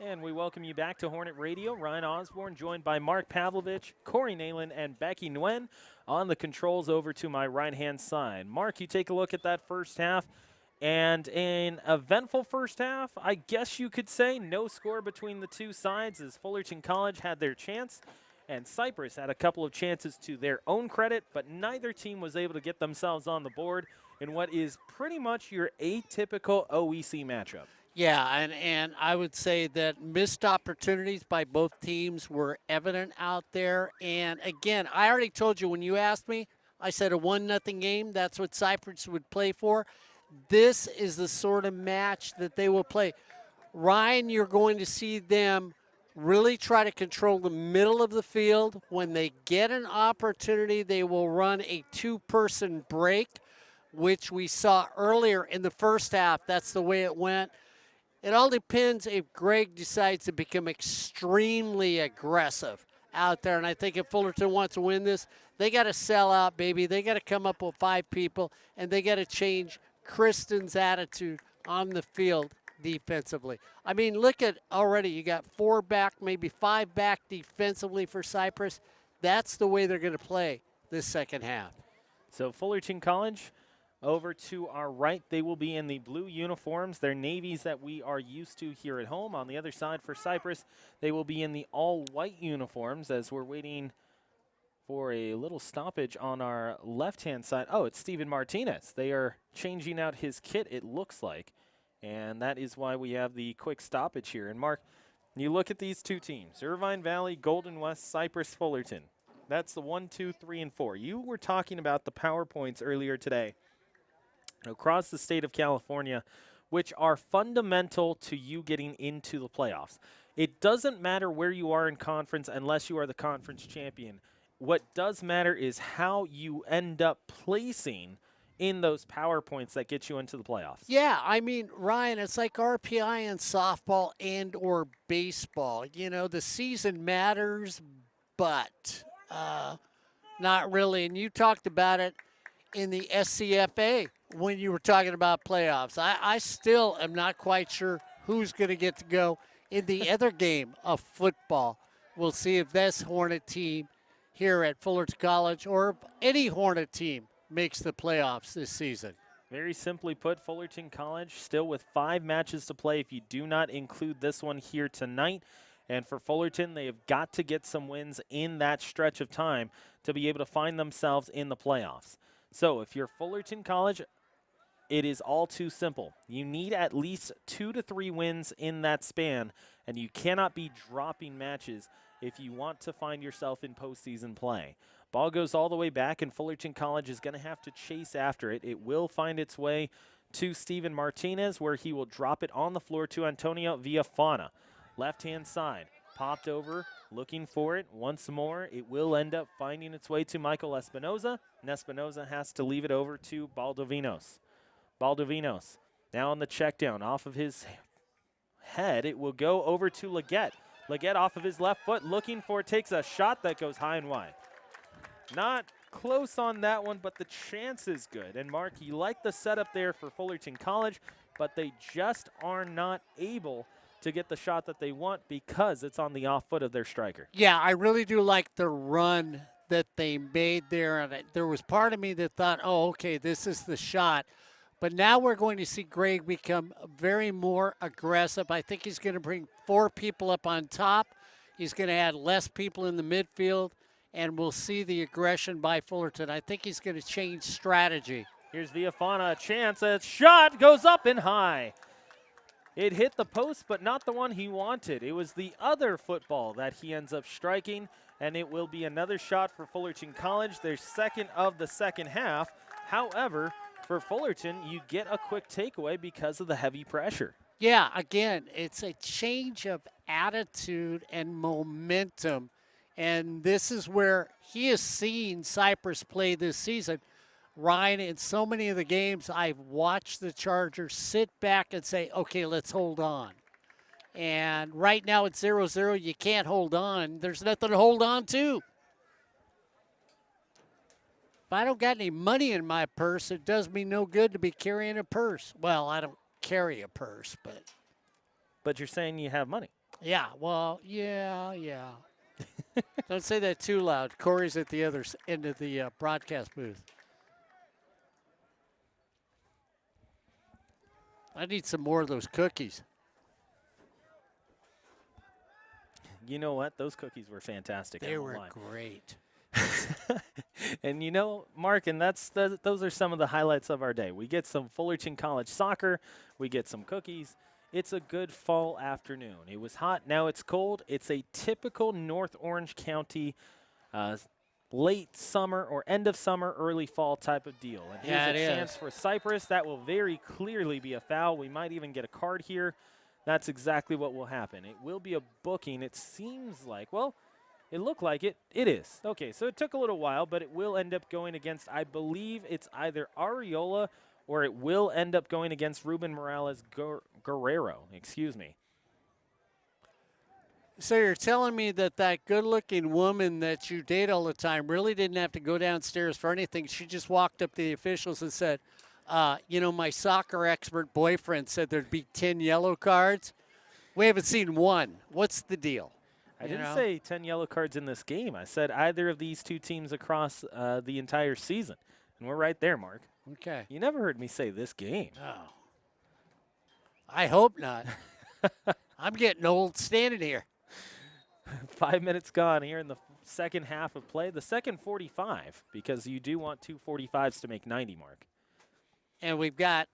Speaker 2: And we welcome you back to Hornet Radio. Ryan Osborne joined by Mark Pavlovich, Corey Nalen, and Becky Nguyen on the controls over to my right-hand side. Mark, you take a look at that first half. And an eventful first half, I guess you could say. No score between the two sides as Fullerton College had their chance. And Cypress had a couple of chances to their own credit, but neither team was able to get themselves on the board in what is pretty much your atypical OEC matchup.
Speaker 1: Yeah, and I would say that missed opportunities by both teams were evident out there. And again, I already told you when you asked me, I said a 1-0 game. That's what Cypress would play for. This is the sort of match that they will play. Ryan, you're going to see them really try to control the middle of the field. When they get an opportunity, they will run a 2-person break, which we saw earlier in the first half. That's the way it went. It all depends if Greg decides to become extremely aggressive out there. And I think if Fullerton wants to win this, they got to sell out, baby. They got to come up with 5 people, and they got to change Kristen's attitude on the field defensively. I mean, look at already, you got 4 back, maybe 5 back defensively for Cypress. That's the way they're going to play this second half.
Speaker 2: So Fullerton College, over to our right, they will be in the blue uniforms. They're navies that we are used to here at home. On the other side for Cypress, they will be in the all-white uniforms as we're waiting for a little stoppage on our left-hand side. Oh, it's Steven Martinez. They are changing out his kit, it looks like, and that is why we have the quick stoppage here. And, Mark, you look at these two teams, Irvine Valley, Golden West, Cypress, Fullerton. That's the 1, 2, 3, and 4. You were talking about the PowerPoints earlier today across the state of California, which are fundamental to you getting into the playoffs. It doesn't matter where you are in conference unless you are the conference champion. What does matter is how you end up placing in those PowerPoints that get you into the playoffs.
Speaker 1: Yeah, I mean, Ryan, it's like RPI in softball and or baseball. You know, the season matters, but not really. And you talked about it in the SCFA when you were talking about playoffs. I still am not quite sure who's going to get to go in the other game of football. We'll see if this Hornet team here at Fullerton College or any Hornet team makes the playoffs this season.
Speaker 2: Very simply put, Fullerton College still with 5 matches to play if you do not include this one here tonight. And for Fullerton, they have got to get some wins in that stretch of time to be able to find themselves in the playoffs. So if you're Fullerton College, it is all too simple. You need at least 2 to 3 wins in that span, and you cannot be dropping matches if you want to find yourself in postseason play. Ball goes all the way back, and Fullerton College is going to have to chase after it. It will find its way to Steven Martinez, where he will drop it on the floor to Antonio Villafana. Left-hand side, popped over, looking for it once more. It will end up finding its way to Michael Espinoza, and Espinoza has to leave it over to Baldovinos. Baldovinos now on the check down off of his head. It will go over to Leggett. Leggett off of his left foot looking for it, takes a shot that goes high and wide. Not close on that one, but the chance is good. And Mark, you like the setup there for Fullerton College, but they just are not able to get the shot that they want because it's on the off foot of their striker.
Speaker 1: Yeah, I really do like the run that they made there. And there was part of me that thought, oh, okay, this is the shot. But now we're going to see Greg become very more aggressive. I think he's going to bring 4 people up on top. He's going to add less people in the midfield, and we'll see the aggression by Fullerton. I think he's going to change strategy.
Speaker 2: Here's Villafana, a chance. A shot goes up and high. It hit the post, but not the one he wanted. It was the other football that he ends up striking, and it will be another shot for Fullerton College, their second of the second half. However, for Fullerton, you get a quick takeaway because of the heavy pressure.
Speaker 1: Yeah, again, it's a change of attitude and momentum, and this is where he has seen Cypress play this season. Ryan, in so many of the games, I've watched the Chargers sit back and say, okay, let's hold on. And right now it's 0-0. You can't hold on. There's nothing to hold on to. If I don't got any money in my purse, it does me no good to be carrying a purse. Well, I don't carry a purse, but
Speaker 2: But you're saying you have money.
Speaker 1: Yeah, well, yeah. Don't say that too loud. Corey's at the other end of the broadcast booth. I need some more of those cookies.
Speaker 2: You know what? Those cookies were fantastic. I
Speaker 1: They
Speaker 2: won't
Speaker 1: were
Speaker 2: lie.
Speaker 1: great.
Speaker 2: And you know, Mark, and those are some of the highlights of our day. We get some Fullerton College soccer, we get some cookies. It's a good fall afternoon. It was hot, now it's cold. It's a typical North Orange County uh, late summer or end of summer, early fall type of deal. And here's
Speaker 1: Yeah,
Speaker 2: a
Speaker 1: it
Speaker 2: chance
Speaker 1: is.
Speaker 2: for Cypress. That will very clearly be a foul. We might even get a card here. That's exactly what will happen. It will be a booking. It seems like, well, it looked like it. It is. Okay, so it took a little while, but it will end up going against, I believe it's either Ariola or it will end up going against Ruben Morales Guerrero. Excuse me.
Speaker 1: So you're telling me that that good-looking woman that you date all the time really didn't have to go downstairs for anything. She just walked up to the officials and said, my soccer expert boyfriend said there'd be 10 yellow cards. We haven't seen one. What's the deal?
Speaker 2: I didn't say 10 yellow cards in this game. I said either of these two teams across the entire season. And we're right there, Mark.
Speaker 1: Okay.
Speaker 2: You never heard me say this game.
Speaker 1: Oh. I hope not. I'm getting old standing here.
Speaker 2: 5 minutes gone here in the second half of play. The second 45, because you do want two 45s to make 90, Mark.
Speaker 1: And we've got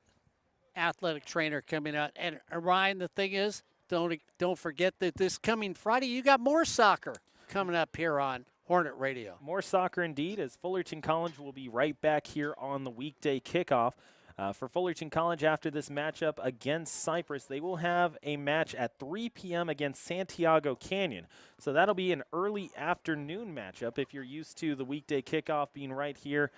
Speaker 1: athletic trainer coming out. And Ryan, the thing is, don't forget that this coming Friday, you got more soccer coming up here on Hornet Radio.
Speaker 2: More soccer indeed, as Fullerton College will be right back here on the weekday kickoff. For Fullerton College, after this matchup against Cypress, they will have a match at 3 p.m. against Santiago Canyon. So that'll be an early afternoon matchup if you're used to the weekday kickoff being right here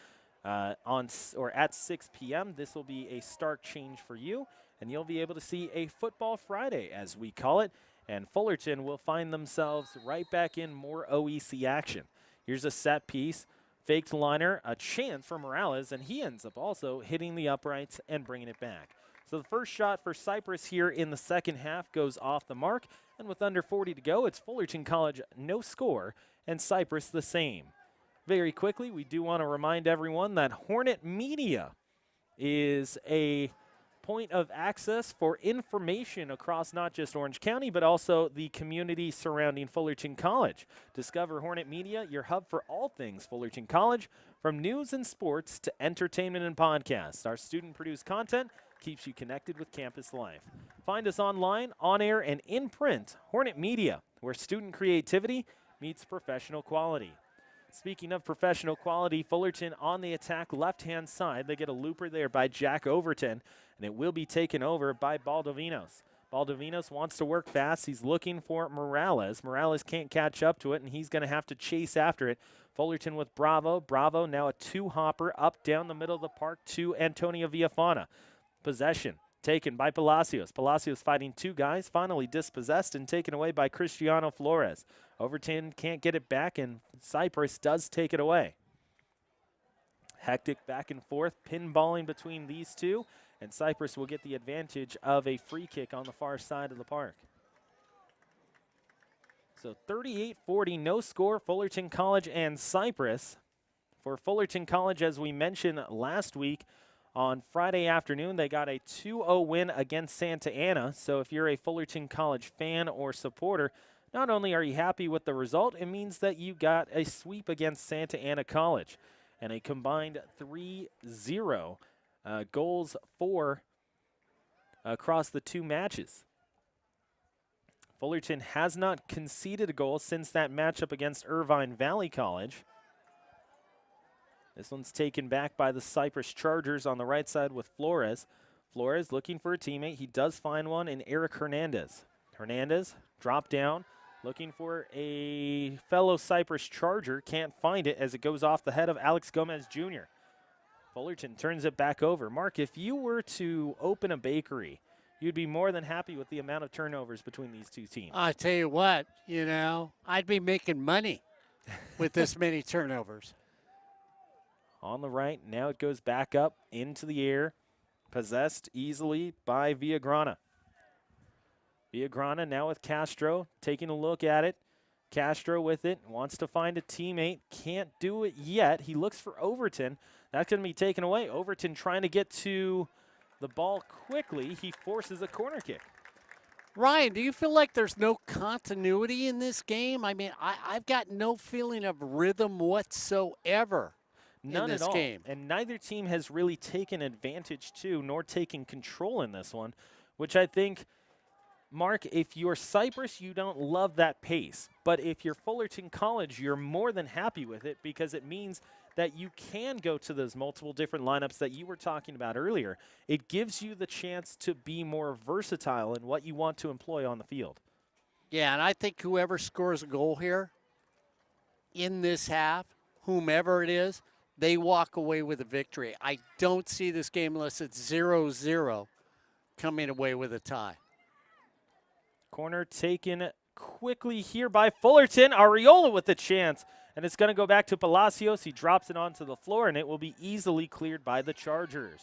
Speaker 2: at 6 p.m. This will be a stark change for you, and you'll be able to see a Football Friday, as we call it, and Fullerton will find themselves right back in more OEC action. Here's a set piece. Faked liner, a chance for Morales, and he ends up also hitting the uprights and bringing it back. So the first shot for Cypress here in the second half goes off the mark, and with under 40 to go, it's Fullerton College no score, and Cypress the same. Very quickly, we do want to remind everyone that Hornet Media is a point of access for information across not just Orange County, but also the community surrounding Fullerton College. Discover Hornet Media, your hub for all things Fullerton College, from news and sports to entertainment and podcasts. Our student-produced content keeps you connected with campus life. Find us online, on air, and in print. Hornet Media, where student creativity meets professional quality. Speaking of professional quality, Fullerton on the attack left-hand side. They get a looper there by Jack Overton, and it will be taken over by Baldovinos. Baldovinos wants to work fast. He's looking for Morales. Morales can't catch up to it, and he's going to have to chase after it. Fullerton with Bravo. Bravo now a two-hopper up down the middle of the park to Antonio Villafana. Possession taken by Palacios. Palacios fighting two guys, finally dispossessed and taken away by Cristiano Flores. Overton can't get it back, and Cypress does take it away. Hectic back and forth, pinballing between these two, and Cypress will get the advantage of a free kick on the far side of the park. So 38-40, no score, Fullerton College and Cypress. For Fullerton College, as we mentioned last week, on Friday afternoon, they got a 2-0 win against Santa Ana. So if you're a Fullerton College fan or supporter, not only are you happy with the result, it means that you got a sweep against Santa Ana College and a combined 3-0 goals for across the two matches. Fullerton has not conceded a goal since that matchup against Irvine Valley College. This one's taken back by the Cypress Chargers on the right side with Flores. Flores looking for a teammate. He does find one in Eric Hernandez. Hernandez dropped down, looking for a fellow Cypress Charger. Can't find it as it goes off the head of Alex Gomez Jr. Fullerton turns it back over. Mark, if you were to open a bakery, you'd be more than happy with the amount of turnovers between these two teams.
Speaker 1: I tell you what, I'd be making money with this many turnovers.
Speaker 2: On the right, now it goes back up into the air, possessed easily by Villagrana. Villagrana now with Castro, taking a look at it. Castro with it, wants to find a teammate, can't do it yet. He looks for Overton. That's going to be taken away. Overton trying to get to the ball quickly. He forces a corner kick.
Speaker 1: Ryan, do you feel like there's no continuity in this game? I mean, I've got no feeling of rhythm whatsoever
Speaker 2: None
Speaker 1: in this
Speaker 2: at all.
Speaker 1: game.
Speaker 2: And neither team has really taken advantage to, nor taken control in this one, which I think, Mark, if you're Cypress, you don't love that pace. But if you're Fullerton College, you're more than happy with it because it means that you can go to those multiple different lineups that you were talking about earlier. It gives you the chance to be more versatile in what you want to employ on the field.
Speaker 1: Yeah, and I think whoever scores a goal here in this half, whomever it is, they walk away with a victory. I don't see this game unless it's 0-0 coming away with a tie.
Speaker 2: Corner taken quickly here by Fullerton. Ariola with the chance. And it's going to go back to Palacios. He drops it onto the floor, and it will be easily cleared by the Chargers.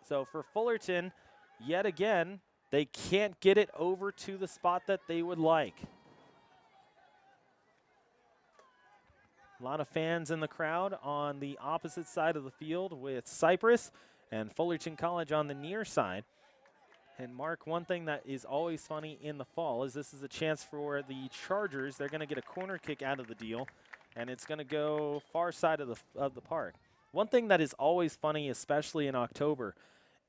Speaker 2: So for Fullerton, yet again, they can't get it over to the spot that they would like. A lot of fans in the crowd on the opposite side of the field with Cypress and Fullerton College on the near side. And Mark, one thing that is always funny in the fall is this is a chance for the Chargers. They're going to get a corner kick out of the deal, and it's going to go far side of the park. One thing that is always funny, especially in October,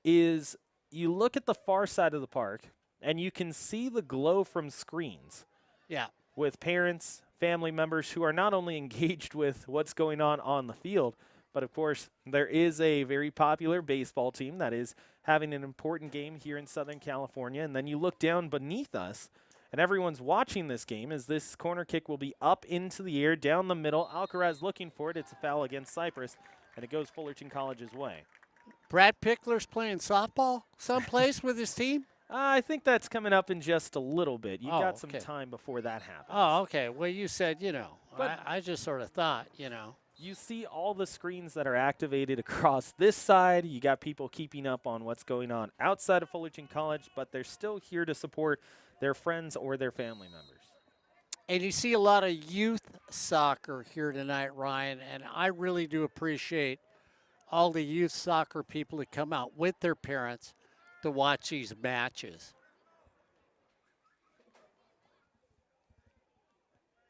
Speaker 2: is you look at the far side of the park, and you can see the glow from screens.
Speaker 1: Yeah.
Speaker 2: With parents, family members who are not only engaged with what's going on the field, but of course, there is a very popular baseball team that is having an important game here in Southern California. And then you look down beneath us, and everyone's watching this game as this corner kick will be up into the air, down the middle. Alcaraz looking for it. It's a foul against Cypress, and it goes Fullerton College's way.
Speaker 1: Brad Pickler's playing softball someplace with his team?
Speaker 2: I think that's coming up in just a little bit. You've got some
Speaker 1: okay.
Speaker 2: time before that happens.
Speaker 1: Oh, okay. Well, you said,
Speaker 2: But
Speaker 1: I just sort of thought,
Speaker 2: You see all the screens that are activated across this side. You got people keeping up on what's going on outside of Fullerton College, but they're still here to support their friends or their family members.
Speaker 1: And you see a lot of youth soccer here tonight, Ryan, and I really do appreciate all the youth soccer people that come out with their parents to watch these matches.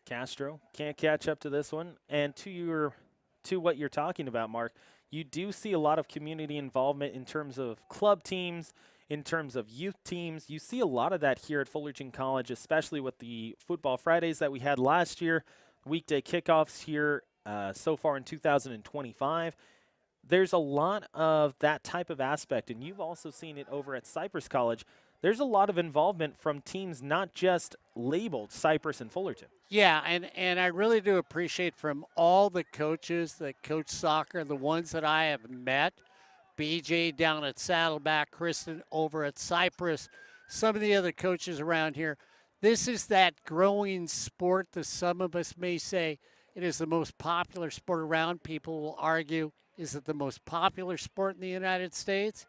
Speaker 2: Castro can't catch up to this one. And to what you're talking about, Mark, you do see a lot of community involvement in terms of club teams, in terms of youth teams. You see a lot of that here at Fullerton College, especially with the Football Fridays that we had last year, weekday kickoffs here so far in 2025. There's a lot of that type of aspect, and you've also seen it over at Cypress College. There's a lot of involvement from teams not just labeled Cypress and Fullerton.
Speaker 1: Yeah, and I really do appreciate from all the coaches that coach soccer, the ones that I have met, BJ down at Saddleback, Kristen over at Cypress, some of the other coaches around here. This is that growing sport that some of us may say it is the most popular sport around. People will argue, is it the most popular sport in the United States?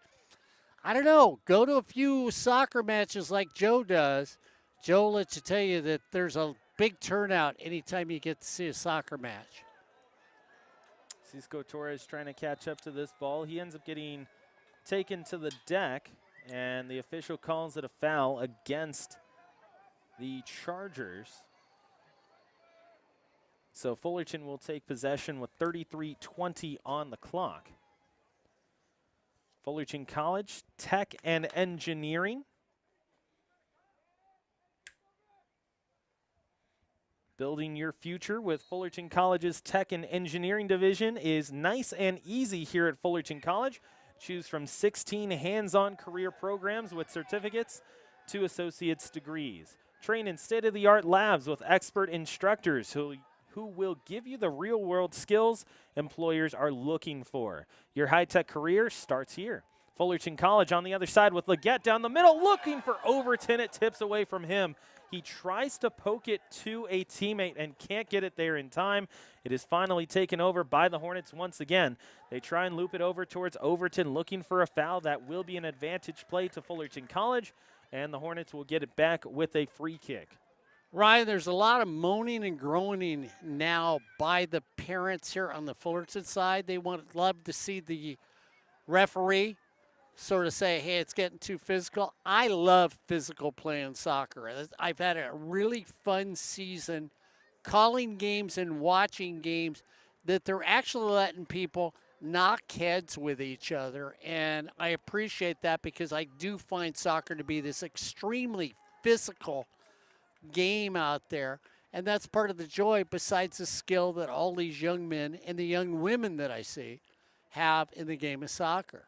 Speaker 1: I don't know. Go to a few soccer matches like Joe does. Joe will let you tell you that there's a big turnout anytime you get to see a soccer match.
Speaker 2: Cisco Torres trying to catch up to this ball. He ends up getting taken to the deck, and the official calls it a foul against the Chargers. So Fullerton will take possession with 33:20 on the clock. Fullerton College, Tech and Engineering. Building your future with Fullerton College's Tech and Engineering division is nice and easy here at Fullerton College. Choose from 16 hands-on career programs with certificates to associate's degrees. Train in state-of-the-art labs with expert instructors who will give you the real-world skills employers are looking for. Your high-tech career starts here. Fullerton College on the other side with Leggett down the middle, looking for Overton. It tips away from him. He tries to poke it to a teammate and can't get it there in time. It is finally taken over by the Hornets once again. They try and loop it over towards Overton, looking for a foul that will be an advantage play to Fullerton College. and the Hornets will get it back with a free kick.
Speaker 1: Ryan, there's a lot of moaning and groaning now by the parents here on the Fullerton side. They would love to see the referee sort of say, hey, it's getting too physical. I love physical play in soccer. I've had a really fun season calling games and watching games that they're actually letting people knock heads with each other. And I appreciate that because I do find soccer to be this extremely physical game out there. And that's part of the joy, besides the skill that all these young men and the young women that I see have in the game of soccer.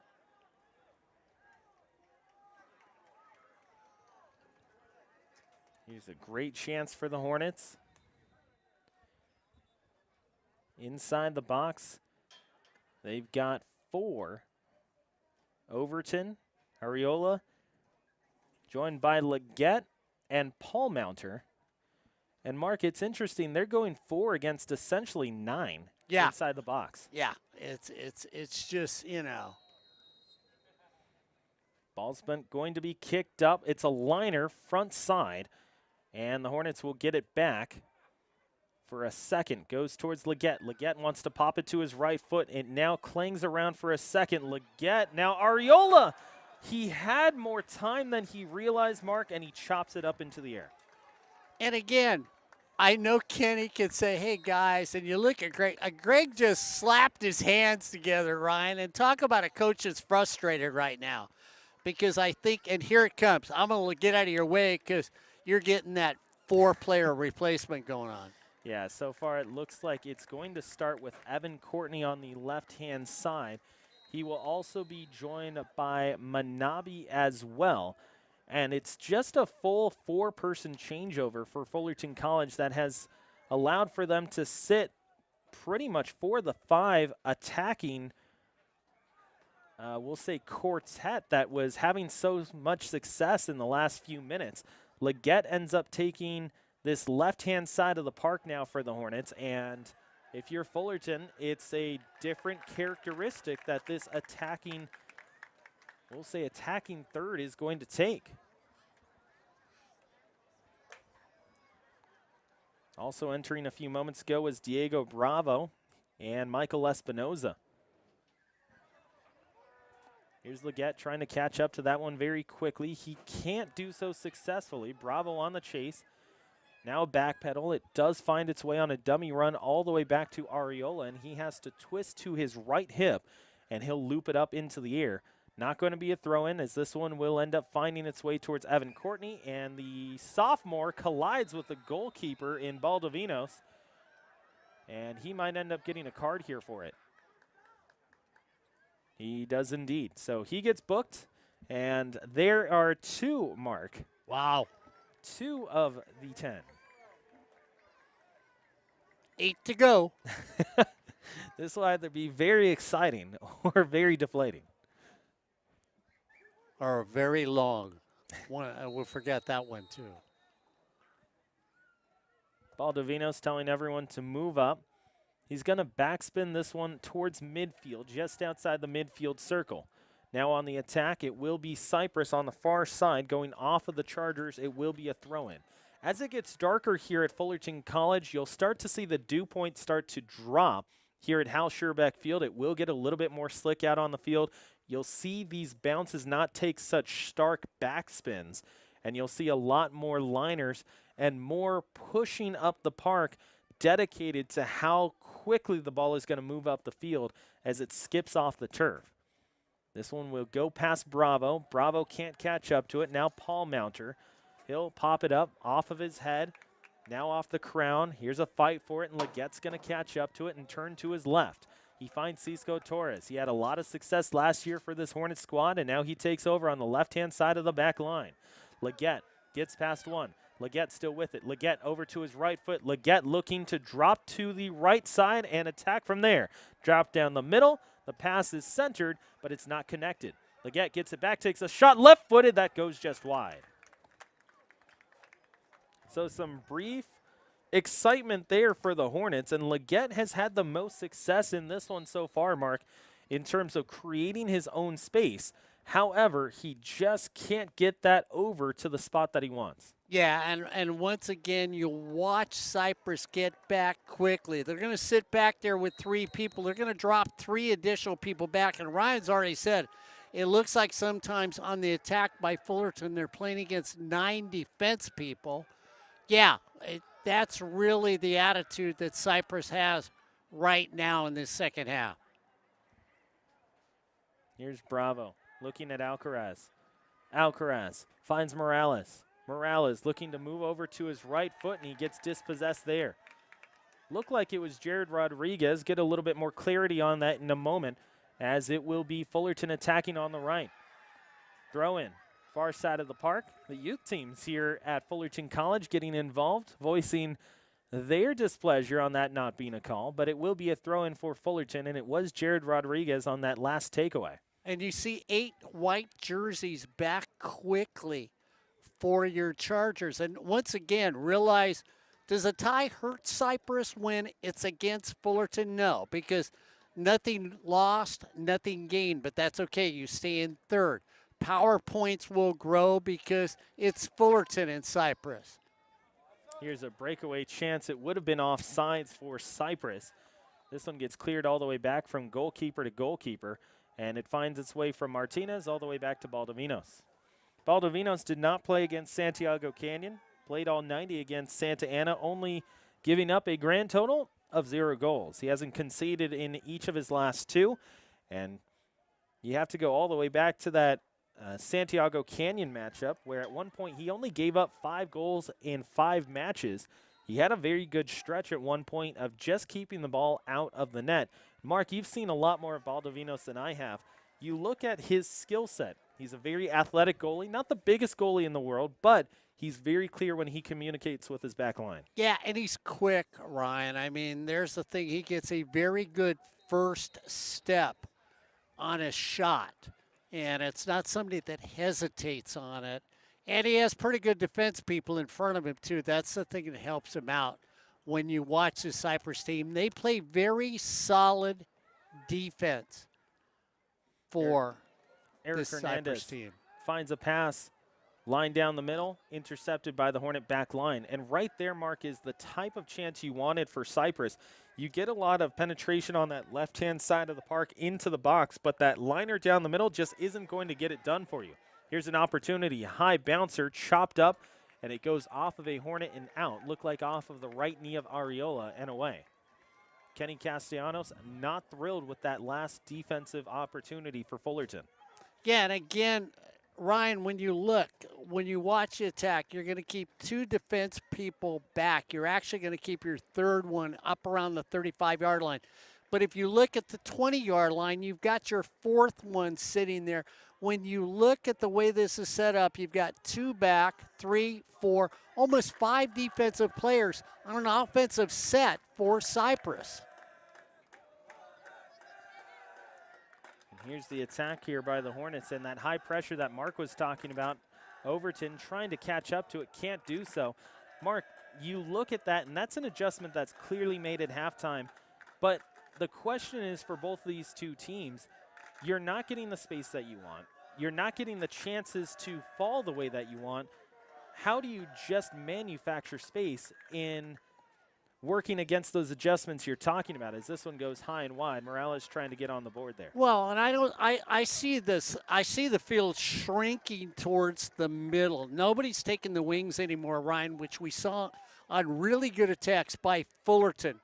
Speaker 2: Here's a great chance for the Hornets. Inside the box, they've got 4. Overton, Ariola, joined by Leggett and Paul Mounter. And Mark, it's interesting, they're going 4 against essentially 9 inside the box.
Speaker 1: Yeah, it's just, you know.
Speaker 2: Ball's been going to be kicked up. It's a liner front side, and the Hornets will get it back for a second. Goes towards Leggett. Leggett wants to pop it to his right foot. It now clings around for a second. Leggett, now Ariola. He had more time than he realized, Mark, and he chops it up into the air.
Speaker 1: And again, I know Kenny can say, hey, guys, and you look at Greg. Greg just slapped his hands together, Ryan, and talk about a coach that's frustrated right now. Because I think, and here it comes, I'm going to get out of your way because you're getting that 4-player replacement going on.
Speaker 2: Yeah, so far it looks like it's going to start with Evan Courtney on the left-hand side. He will also be joined by Manabi as well. And it's just a full 4-person changeover for Fullerton College that has allowed for them to sit pretty much for the 5 attacking, we'll say, quartet that was having so much success in the last few minutes. Leggett ends up taking this left-hand side of the park now for the Hornets, and if you're Fullerton, it's a different characteristic that this attacking, we'll say attacking third is going to take. Also entering a few moments ago was Diego Bravo and Michael Espinoza. Here's Leggett trying to catch up to that one very quickly. He can't do so successfully. Bravo on the chase. Now a backpedal. It does find its way on a dummy run all the way back to Ariola, and he has to twist to his right hip, and he'll loop it up into the air. Not going to be a throw-in, as this one will end up finding its way towards Evan Courtney, and the sophomore collides with the goalkeeper in Baldovinos, and he might end up getting a card here for it. He does indeed. So he gets booked, and there are 2, Mark.
Speaker 1: Wow.
Speaker 2: 2 of the 10.
Speaker 1: 8 to go.
Speaker 2: This will either be very exciting or very deflating.
Speaker 1: Or very long. We'll forget that one, too.
Speaker 2: Baldovinos telling everyone to move up. He's going to backspin this one towards midfield, just outside the midfield circle. Now on the attack, it will be Cypress on the far side. Going off of the Chargers, it will be a throw-in. As it gets darker here at Fullerton College, you'll start to see the dew point start to drop here at Hal Scherbeck Field. It will get a little bit more slick out on the field. You'll see these bounces not take such stark backspins, and you'll see a lot more liners and more pushing up the park dedicated to how quickly the ball is going to move up the field as it skips off the turf. This one will go past Bravo. Bravo can't catch up to it. Now Paul Mounter. He'll pop it up off of his head. Now off the crown. Here's a fight for it, and Leggett's going to catch up to it and turn to his left. He finds Cisco Torres. He had a lot of success last year for this Hornet squad, and now he takes over on the left-hand side of the back line. Leggett gets past one. Leggett still with it. Leggett over to his right foot. Leggett looking to drop to the right side and attack from there. Drop down the middle. The pass is centered, but it's not connected. Leggett gets it back, takes a shot left-footed. That goes just wide. So some brief excitement there for the Hornets, and Leggett has had the most success in this one so far, Mark, in terms of creating his own space. However, he just can't get that over to the spot that he wants.
Speaker 1: Yeah, and once again, you'll watch Cypress get back quickly. They're going to sit back there with 3 people. They're going to drop 3 additional people back. And Ryan's already said, it looks like sometimes on the attack by Fullerton, they're playing against 9 defense people. Yeah, that's really the attitude that Cypress has right now in this second half.
Speaker 2: Here's Bravo looking at Alcaraz. Alcaraz finds Morales. Morales looking to move over to his right foot, and he gets dispossessed there. Looked like it was Jared Rodriguez. Get a little bit more clarity on that in a moment, as it will be Fullerton attacking on the right. Throw in, far side of the park. The youth teams here at Fullerton College getting involved, voicing their displeasure on that not being a call, but it will be a throw in for Fullerton, and it was Jared Rodriguez on that last takeaway.
Speaker 1: And you see 8 white jerseys back quickly for your Chargers. And once again, realize, does a tie hurt Cypress when it's against Fullerton? No, because nothing lost, nothing gained, but that's okay. You stay in third. Power points will grow because it's Fullerton and Cypress.
Speaker 2: Here's a breakaway chance. It would have been offsides for Cypress. This one gets cleared all the way back from goalkeeper to goalkeeper, and it finds its way from Martinez all the way back to Baldovinos. Baldovinos did not play against Santiago Canyon, played all 90 against Santa Ana, only giving up a grand total of 0 goals. He hasn't conceded in each of his last 2, and you have to go all the way back to that Santiago Canyon matchup, where at one point he only gave up 5 goals in 5 matches. He had a very good stretch at one point of just keeping the ball out of the net. Mark, you've seen a lot more of Baldovinos than I have. You look at his skill set. He's a very athletic goalie, not the biggest goalie in the world, but he's very clear when he communicates with his back line.
Speaker 1: Yeah, and he's quick, Ryan. I mean, there's the thing. He gets a very good first step on a shot, and it's not somebody that hesitates on it. And he has pretty good defense people in front of him, too. That's the thing that helps him out when you watch the Cypress team. They play very solid defense for
Speaker 2: Eric
Speaker 1: this
Speaker 2: Hernandez
Speaker 1: Cypress team.
Speaker 2: finds a pass, line down the middle, intercepted by the Hornet back line. And right there, Mark, is the type of chance you wanted for Cypress. You get a lot of penetration on that left-hand side of the park into the box, but that liner down the middle just isn't going to get it done for you. Here's an opportunity, high bouncer, chopped up, and it goes off of a Hornet and out. Looked like off of the right knee of Ariola and away. Kenny Castellanos not thrilled with that last defensive opportunity for Fullerton.
Speaker 1: Yeah, and again, Ryan, when you watch the attack, you're going to keep 2 defense people back. You're actually going to keep your third one up around the 35-yard line. But if you look at the 20-yard line, you've got your 4th one sitting there. When you look at the way this is set up, you've got 2 back, 3, 4, almost 5 defensive players on an offensive set for Cypress.
Speaker 2: Here's the attack here by the Hornets, and that high pressure that Mark was talking about. Overton trying to catch up to it, can't do so. Mark, you look at that, and that's an adjustment that's clearly made at halftime. But the question is for both these 2 teams, you're not getting the space that you want. You're not getting the chances to fall the way that you want. How do you just manufacture space in working against those adjustments you're talking about as this one goes high and wide? Morales trying to get on the board there.
Speaker 1: Well, and I see this. I see the field shrinking towards the middle. Nobody's taking the wings anymore, Ryan, which we saw on really good attacks by Fullerton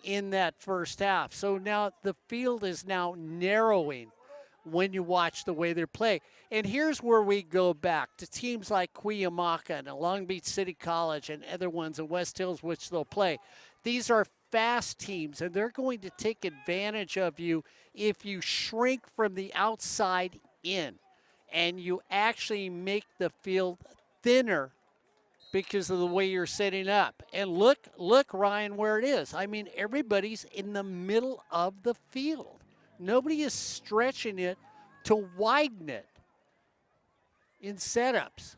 Speaker 1: in that first half. So now the field is now narrowing when you watch the way they play. And here's where we go back to teams like Cuyamaca and Long Beach City College and other ones in West Hills, which they'll play. These are fast teams, and they're going to take advantage of you if you shrink from the outside in and you actually make the field thinner because of the way you're setting up. And look, Ryan, where it is. I mean, everybody's in the middle of the field. Nobody is stretching it to widen it in setups.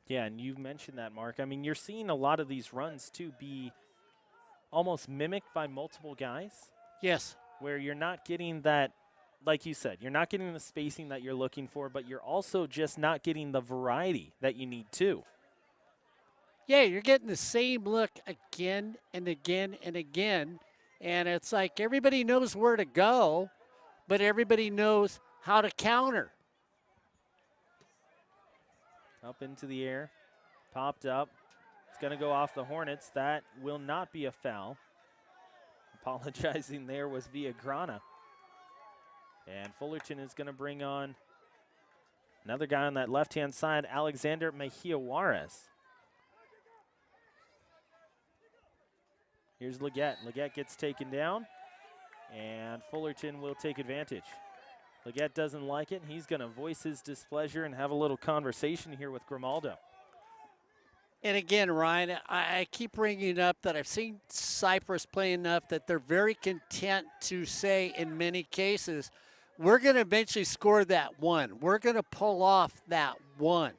Speaker 2: Yeah, and you mentioned that, Mark. I mean, you're seeing a lot of these runs, too, be almost mimicked by multiple guys.
Speaker 1: Yes.
Speaker 2: Where you're not getting that like you said, you're not getting the spacing that you're looking for, but you're also just not getting the variety that you need too.
Speaker 1: Yeah, you're getting the same look again and again and again. And it's like everybody knows where to go, but everybody knows how to counter.
Speaker 2: Up into the air, popped up. It's going to go off the Hornets. That will not be a foul. Apologizing there was Villagrana. And Fullerton is going to bring on another guy on that left-hand side, Alexander Mejia Juarez. Here's Leggett. Leggett gets taken down, and Fullerton will take advantage. Leggett doesn't like it. He's going to voice his displeasure and have a little conversation here with Grimaldo.
Speaker 1: And again, Ryan, I keep bringing up that I've seen Cypress play enough that they're very content to say in many cases, we're going to eventually score that one. We're going to pull off that one.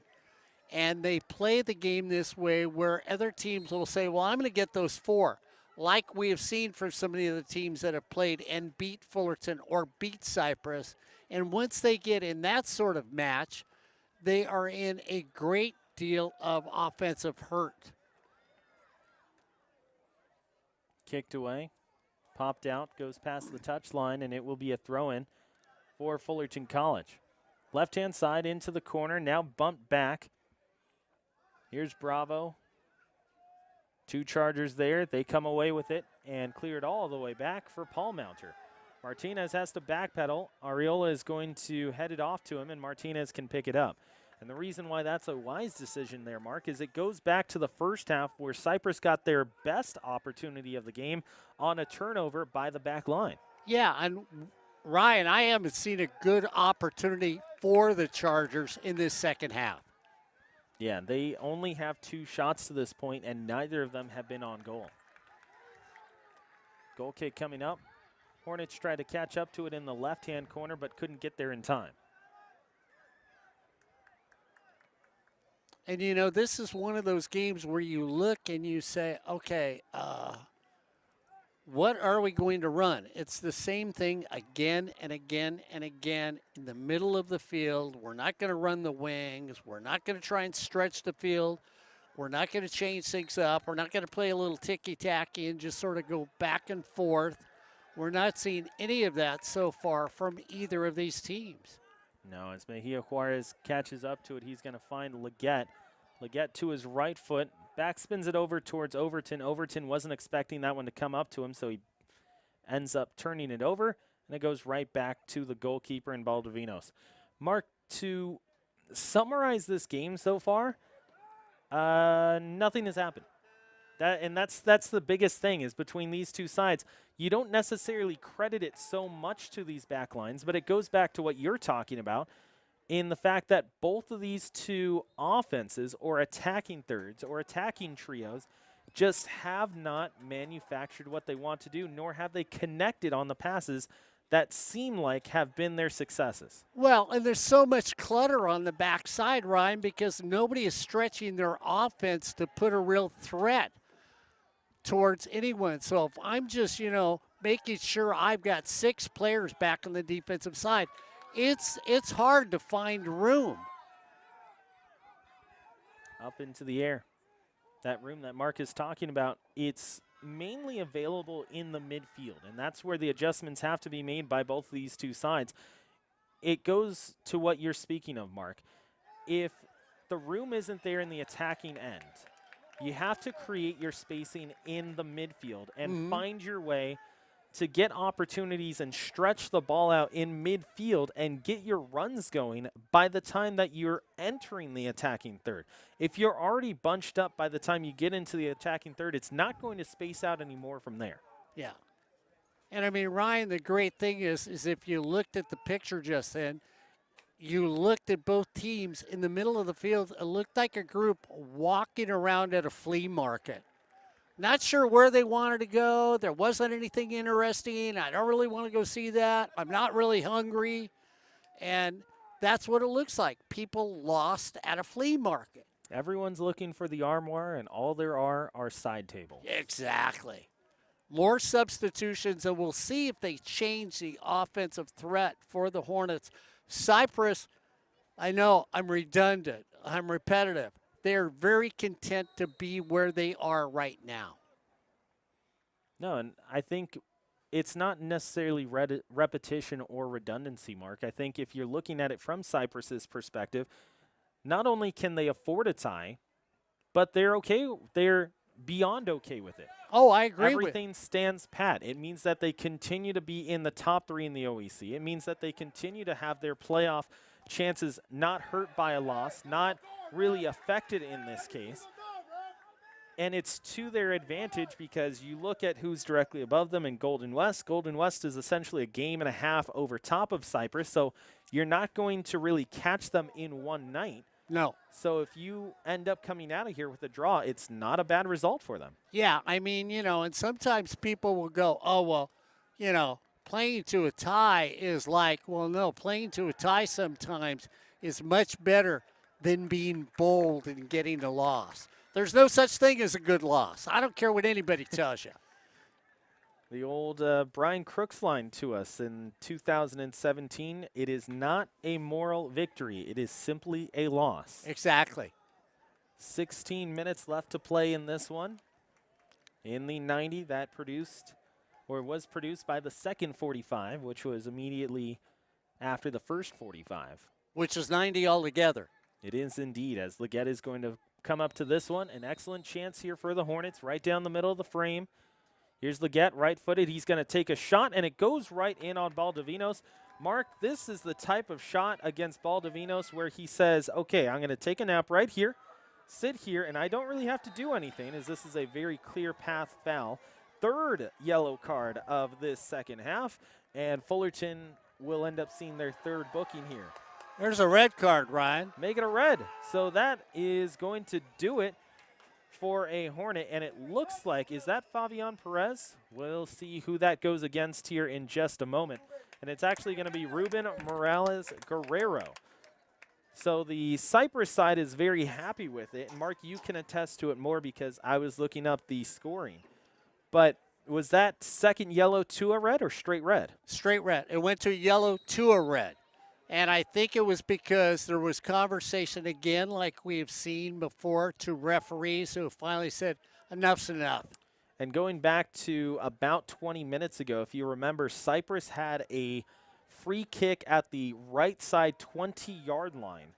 Speaker 1: And they play the game this way where other teams will say, well, I'm going to get those 4. Like we have seen from some of the other teams that have played and beat Fullerton or beat Cypress. And once they get in that sort of match, they are in a great deal of offensive hurt.
Speaker 2: Kicked away, popped out, goes past the touchline, and it will be a throw-in for Fullerton College. Left-hand side into the corner, now bumped back. Here's Bravo. 2 Chargers there. They come away with it and clear it all the way back for Paul Mounter. Martinez has to backpedal. Ariola is going to head it off to him, and Martinez can pick it up. And the reason why that's a wise decision there, Mark, is it goes back to the first half where Cypress got their best opportunity of the game on a turnover by the back line.
Speaker 1: Yeah, and Ryan, I haven't seen a good opportunity for the Chargers in this second half.
Speaker 2: Yeah, they only have 2 shots to this point, and neither of them have been on goal. Goal kick coming up. Hornets tried to catch up to it in the left-hand corner, but couldn't get there in time.
Speaker 1: And, you know, this is one of those games where you look and you say, okay, what are we going to run? It's the same thing again and again and again in the middle of the field. We're not going to run the wings. We're not going to try and stretch the field. We're not going to change things up. We're not going to play a little ticky-tacky and just sort of go back and forth. We're not seeing any of that so far from either of these teams.
Speaker 2: No, as Mejia Juarez catches up to it, he's going to find Leggett. Leggett to his right foot. Backspins it over towards Overton. Overton wasn't expecting that one to come up to him, so he ends up turning it over, and it goes right back to the goalkeeper in Baldovinos. Mark, to summarize this game so far, nothing has happened. That's the biggest thing is between these two sides. You don't necessarily credit it so much to these back lines, but it goes back to what you're talking about in the fact that both of these two offenses or attacking thirds or attacking trios just have not manufactured what they want to do, nor have they connected on the passes that seem like have been their successes.
Speaker 1: Well, and there's so much clutter on the backside, Ryan, because nobody is stretching their offense to put a real threat towards anyone. So if I'm just, you know, making sure I've got 6 players back on the defensive side, it's hard to find room.
Speaker 2: Up into the air. That room that Mark is talking about, it's mainly available in the midfield, and that's where the adjustments have to be made by both of these two sides. It goes to what you're speaking of, Mark. If the room isn't there in the attacking end, you have to create your spacing in the midfield and find your way to get opportunities and stretch the ball out in midfield and get your runs going by the time that you're entering the attacking third. If you're already bunched up by the time you get into the attacking third, it's not going to space out anymore from there.
Speaker 1: Yeah. And I mean, Ryan, the great thing is if you looked at the picture just then, you looked at both teams in the middle of the field, it looked like a group walking around at a flea market. Not sure where they wanted to go. There wasn't anything interesting. I don't really want to go see that. I'm not really hungry. And that's what it looks like. People lost at a flea market.
Speaker 2: Everyone's looking for the armoire, and all there are side tables.
Speaker 1: Exactly. more substitutions, and we'll see if they change the offensive threat for the Hornets. Cypress, I know I'm redundant, I'm repetitive. They're very content to be where they are right now.
Speaker 2: No, and I think it's not necessarily repetition or redundancy, Mark. I think if you're looking at it from Cypress's perspective, not only can they afford a tie, but they're okay. They're beyond okay with it.
Speaker 1: Oh, I agree.
Speaker 2: Everything stands pat. It means that they continue to be in the top 3 in the OEC. It means that they continue to have their playoff chances not hurt by a loss, not really affected in this case. And it's to their advantage because you look at who's directly above them in Golden West. Golden West is essentially a game and a half over top of Cypress, so you're not going to really catch them in one night.
Speaker 1: No.
Speaker 2: So if you end up coming out of here with a draw, it's not a bad result for them.
Speaker 1: Yeah, I mean, and sometimes people will go, oh, well, playing to a tie is like, well, no, playing to a tie sometimes is much better than being bold and getting a loss. There's no such thing as a good loss. I don't care what anybody tells you.
Speaker 2: The old Brian Crooks line to us in 2017, it is not a moral victory. It is simply a loss.
Speaker 1: Exactly.
Speaker 2: 16 minutes left to play in this one. In the 90, that was produced by the second 45, which was immediately after the first 45.
Speaker 1: Which is 90 altogether.
Speaker 2: It is indeed, as Leggett is going to come up to this one. An excellent chance here for the Hornets, right down the middle of the frame. Here's Leggett, right-footed. He's going to take a shot, and it goes right in on Baldovinos. Mark, this is the type of shot against Baldovinos where he says, okay, I'm going to take a nap right here, sit here, and I don't really have to do anything, as this is a very clear path foul. Third yellow card of this second half, and Fullerton will end up seeing their third booking here.
Speaker 1: There's a red card, Ryan.
Speaker 2: Make it a red. So that is going to do it for a Hornet, and it looks like, is that Fabian Perez? We'll see who that goes against here in just a moment. And it's actually going to be Ruben Morales Guerrero. So the Cypress side is very happy with it. And Mark, you can attest to it more because I was looking up the scoring. But was that second yellow to a red or straight red?
Speaker 1: Straight red. It went to a yellow to a red. And I think it was because there was conversation again, like we have seen before, to referees who finally said, enough's enough.
Speaker 2: And going back to about 20 minutes ago, if you remember, Cypress had a free kick at the right side 20-yard line.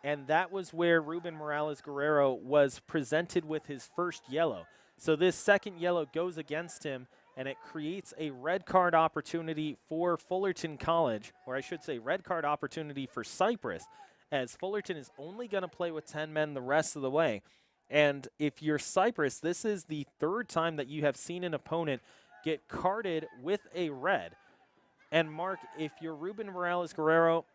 Speaker 2: And that was where Ruben Morales Guerrero was presented with his first yellow. So this second yellow goes against him, and it creates a red card opportunity for Fullerton College, or I should say red card opportunity for Cypress, as Fullerton is only going to play with 10 men the rest of the way. And if you're Cypress, this is the third time that you have seen an opponent get carded with a red. And Mark, if you're Ruben Morales Guerrero,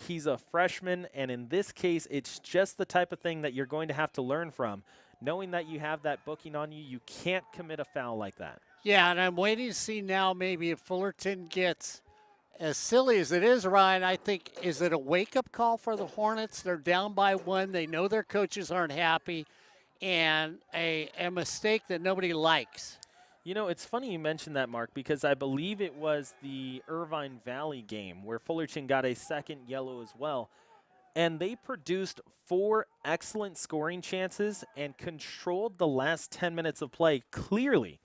Speaker 2: he's a freshman, and in this case, it's just the type of thing that you're going to have to learn from. Knowing that you have that booking on you, you can't commit a foul like that.
Speaker 1: Yeah, and I'm waiting to see now maybe if Fullerton gets, as silly as it is, Ryan, I think, is it a wake-up call for the Hornets? They're down by 1. They know their coaches aren't happy, and a mistake that nobody likes.
Speaker 2: You know, it's funny you mentioned that, Mark, because I believe it was the Irvine Valley game where Fullerton got a second yellow as well. And they produced 4 excellent scoring chances and controlled the last 10 minutes of play clearly.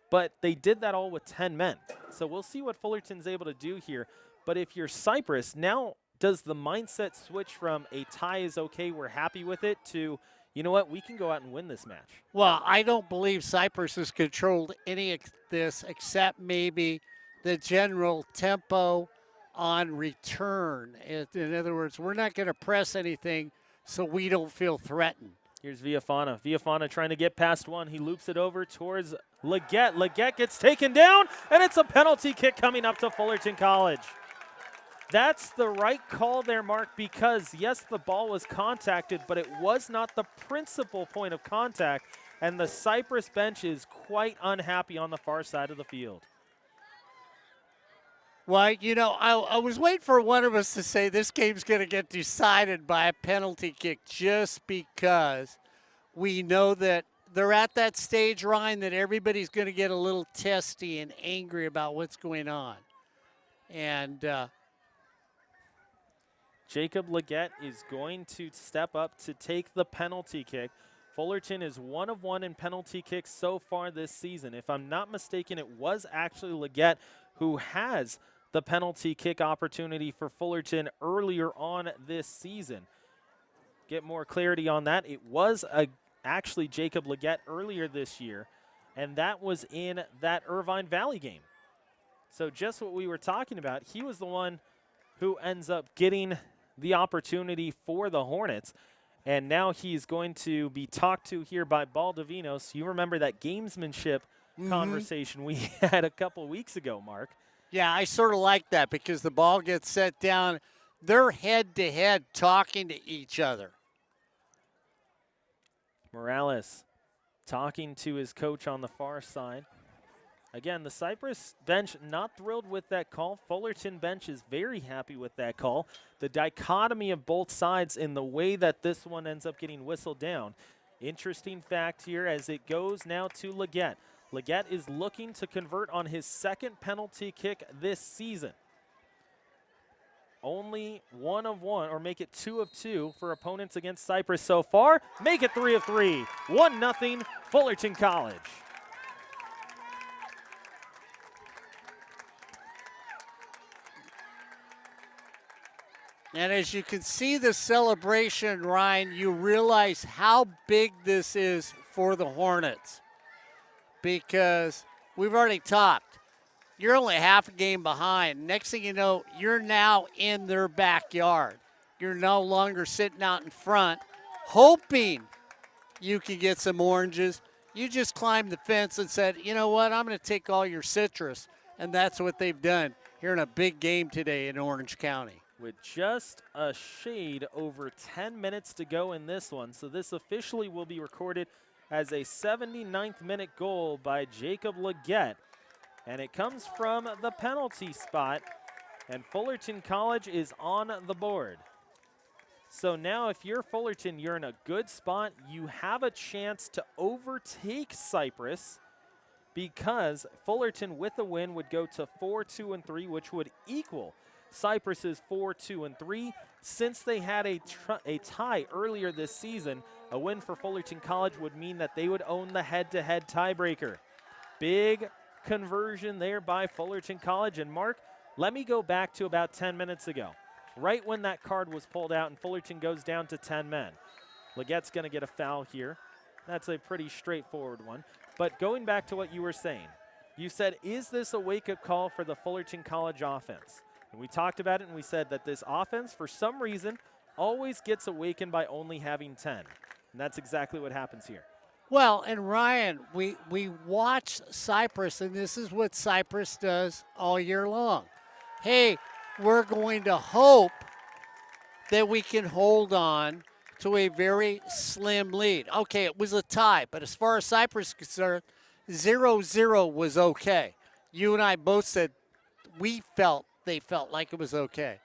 Speaker 2: But they did that all with 10 men. So we'll see what Fullerton's able to do here. But if you're Cypress, now does the mindset switch from a tie is okay, we're happy with it, to, you know what, we can go out and win this match? Well,
Speaker 1: I don't believe Cypress has controlled any of this except maybe the general tempo on return. In other words, we're not going to press anything so we don't feel threatened.
Speaker 2: Here's Villafana. Villafana trying to get past one. He loops it over towards Leggett. Leggett gets taken down, and it's a penalty kick coming up to Fullerton College. That's the right call there, Mark, because, yes, the ball was contacted, but it was not the principal point of contact, and the Cypress bench is quite unhappy on the far side of the field.
Speaker 1: Well, you know, I was waiting for one of us to say this game's going to get decided by a penalty kick just because we know that they're at that stage, Ryan, that everybody's going to get a little testy and angry about what's going on. And
Speaker 2: Jacob Leggett is going to step up to take the penalty kick. Fullerton is 1 of 1 in penalty kicks so far this season. If I'm not mistaken, it was actually Leggett who has the penalty kick opportunity for Fullerton earlier on this season. Get more clarity on that. It was actually Jacob Leggett earlier this year, and that was in that Irvine Valley game. So just what we were talking about, he was the one who ends up getting the opportunity for the Hornets. And now he's going to be talked to here by Baldovinos. You remember that gamesmanship conversation we had a couple weeks ago, Mark.
Speaker 1: Yeah, I sort of like that because the ball gets set down. They're head-to-head talking to each other.
Speaker 2: Morales talking to his coach on the far side. Again, the Cypress bench not thrilled with that call. Fullerton bench is very happy with that call. The dichotomy of both sides in the way that this one ends up getting whistled down. Interesting fact here as it goes now to Leggett. Leggett is looking to convert on his second penalty kick this season. Only 1 of 1, or make it 2 of 2 for opponents against Cypress so far. Make it 3 of 3. 1-0 Fullerton College.
Speaker 1: And as you can see the celebration, Ryan, you realize how big this is for the Hornets. Because we've already talked. You're only half a game behind. Next thing you know, you're now in their backyard. You're no longer sitting out in front, hoping you can get some oranges. You just climbed the fence and said, you know what, I'm going to take all your citrus. And that's what they've done here in a big game today in Orange County.
Speaker 2: With just a shade over 10 minutes to go in this one. So this officially will be recorded as a 79th minute goal by Jacob Leggett. And it comes from the penalty spot. And Fullerton College is on the board. So now if you're Fullerton, you're in a good spot. You have a chance to overtake Cypress because Fullerton with a win would go to 4-2-3, which would equal Cypress's 4-2-3. Since they had a tie earlier this season, a win for Fullerton College would mean that they would own the head-to-head tiebreaker. Big conversion there by Fullerton College. And Mark, let me go back to about 10 minutes ago. Right when that card was pulled out and Fullerton goes down to 10 men. Leggett's going to get a foul here. That's a pretty straightforward one. But going back to what you were saying, you said, is this a wake-up call for the Fullerton College offense? And we talked about it and we said that this offense, for some reason, always gets awakened by only having 10. And that's exactly what happens here.
Speaker 1: Well, and Ryan, we watch Cypress, and this is what Cypress does all year long. Hey, we're going to hope that we can hold on to a very slim lead. Okay, it was a tie, but as far as Cypress is concerned, 0-0 was okay. You and I both said they felt like it was okay.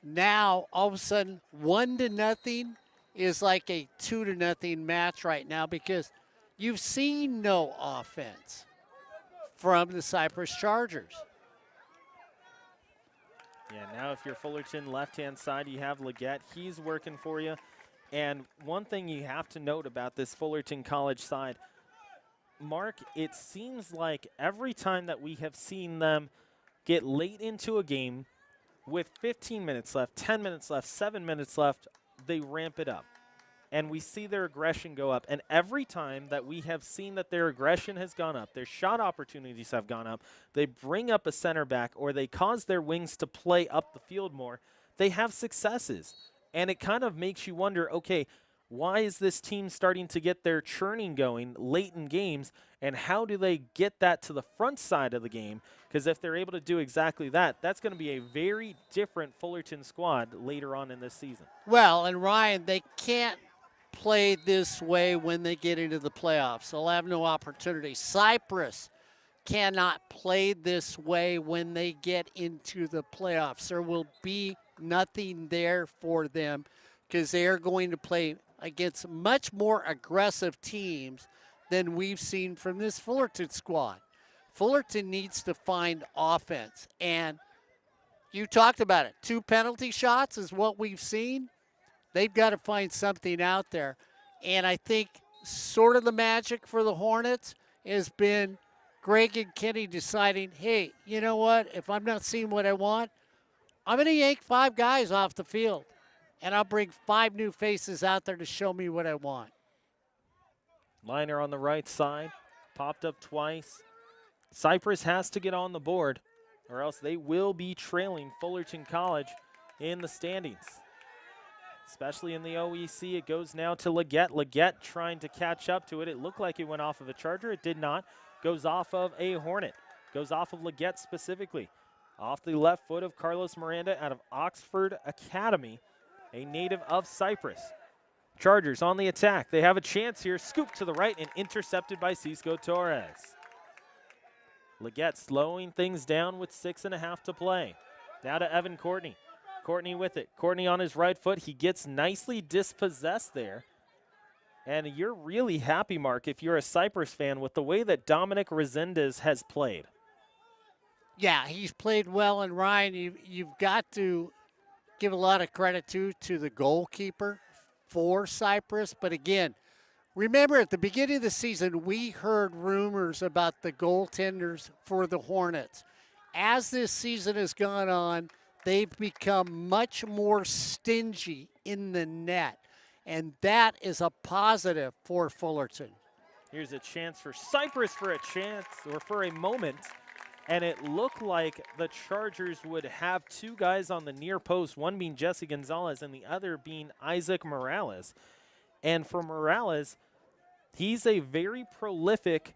Speaker 1: Now, all of a sudden, 1-0 is like a 2-0 match right now because you've seen no offense from the Cypress Chargers.
Speaker 2: Yeah, now if you're Fullerton left-hand side, you have Leggett. He's working for you. And one thing you have to note about this Fullerton College side, Mark, it seems like every time that we have seen them get late into a game with 15 minutes left, 10 minutes left, 7 minutes left, they ramp it up. And we see their aggression go up. And every time that we have seen that their aggression has gone up, their shot opportunities have gone up, they bring up a center back or they cause their wings to play up the field more, they have successes. And it kind of makes you wonder, okay, why is this team starting to get their churning going late in games, and how do they get that to the front side of the game? Because if they're able to do exactly that, that's going to be a very different Fullerton squad later on in this season.
Speaker 1: Well, and Ryan, they can't play this way when they get into the playoffs. They'll have no opportunity. Cypress cannot play this way when they get into the playoffs. There will be nothing there for them because they are going to play against much more aggressive teams than we've seen from this Fullerton squad. Fullerton needs to find offense, and you talked about it. 2 penalty shots is what we've seen. They've got to find something out there. And I think sort of the magic for the Hornets has been Greg and Kenny deciding, hey, you know what? If I'm not seeing what I want, I'm going to yank 5 guys off the field. And I'll bring 5 new faces out there to show me what I want.
Speaker 2: Liner on the right side, popped up twice. Cypress has to get on the board, or else they will be trailing Fullerton College in the standings. Especially in the OEC, it goes now to Leggett. Leggett trying to catch up to it. It looked like it went off of a Charger. It did not. Goes off of a Hornet. Goes off of Leggett specifically. Off the left foot of Carlos Miranda out of Oxford Academy, a native of Cypress. Chargers on the attack. They have a chance here. Scoop to the right and intercepted by Cisco Torres. Leggett slowing things down with 6.5 to play. Now to Evan Courtney. Courtney with it. Courtney on his right foot. He gets nicely dispossessed there. And you're really happy, Mark, if you're a Cypress fan, with the way that Dominic Resendez has played.
Speaker 1: Yeah, he's played well. And, Ryan, you've got to give a lot of credit to the goalkeeper for Cypress. But, again, remember at the beginning of the season, we heard rumors about the goaltenders for the Hornets. As this season has gone on, they've become much more stingy in the net, and that is a positive for Fullerton.
Speaker 2: Here's a chance for Cypress for a moment, and it looked like the Chargers would have 2 guys on the near post, one being Jesse Gonzalez and the other being Isaac Morales. And for Morales, he's a very prolific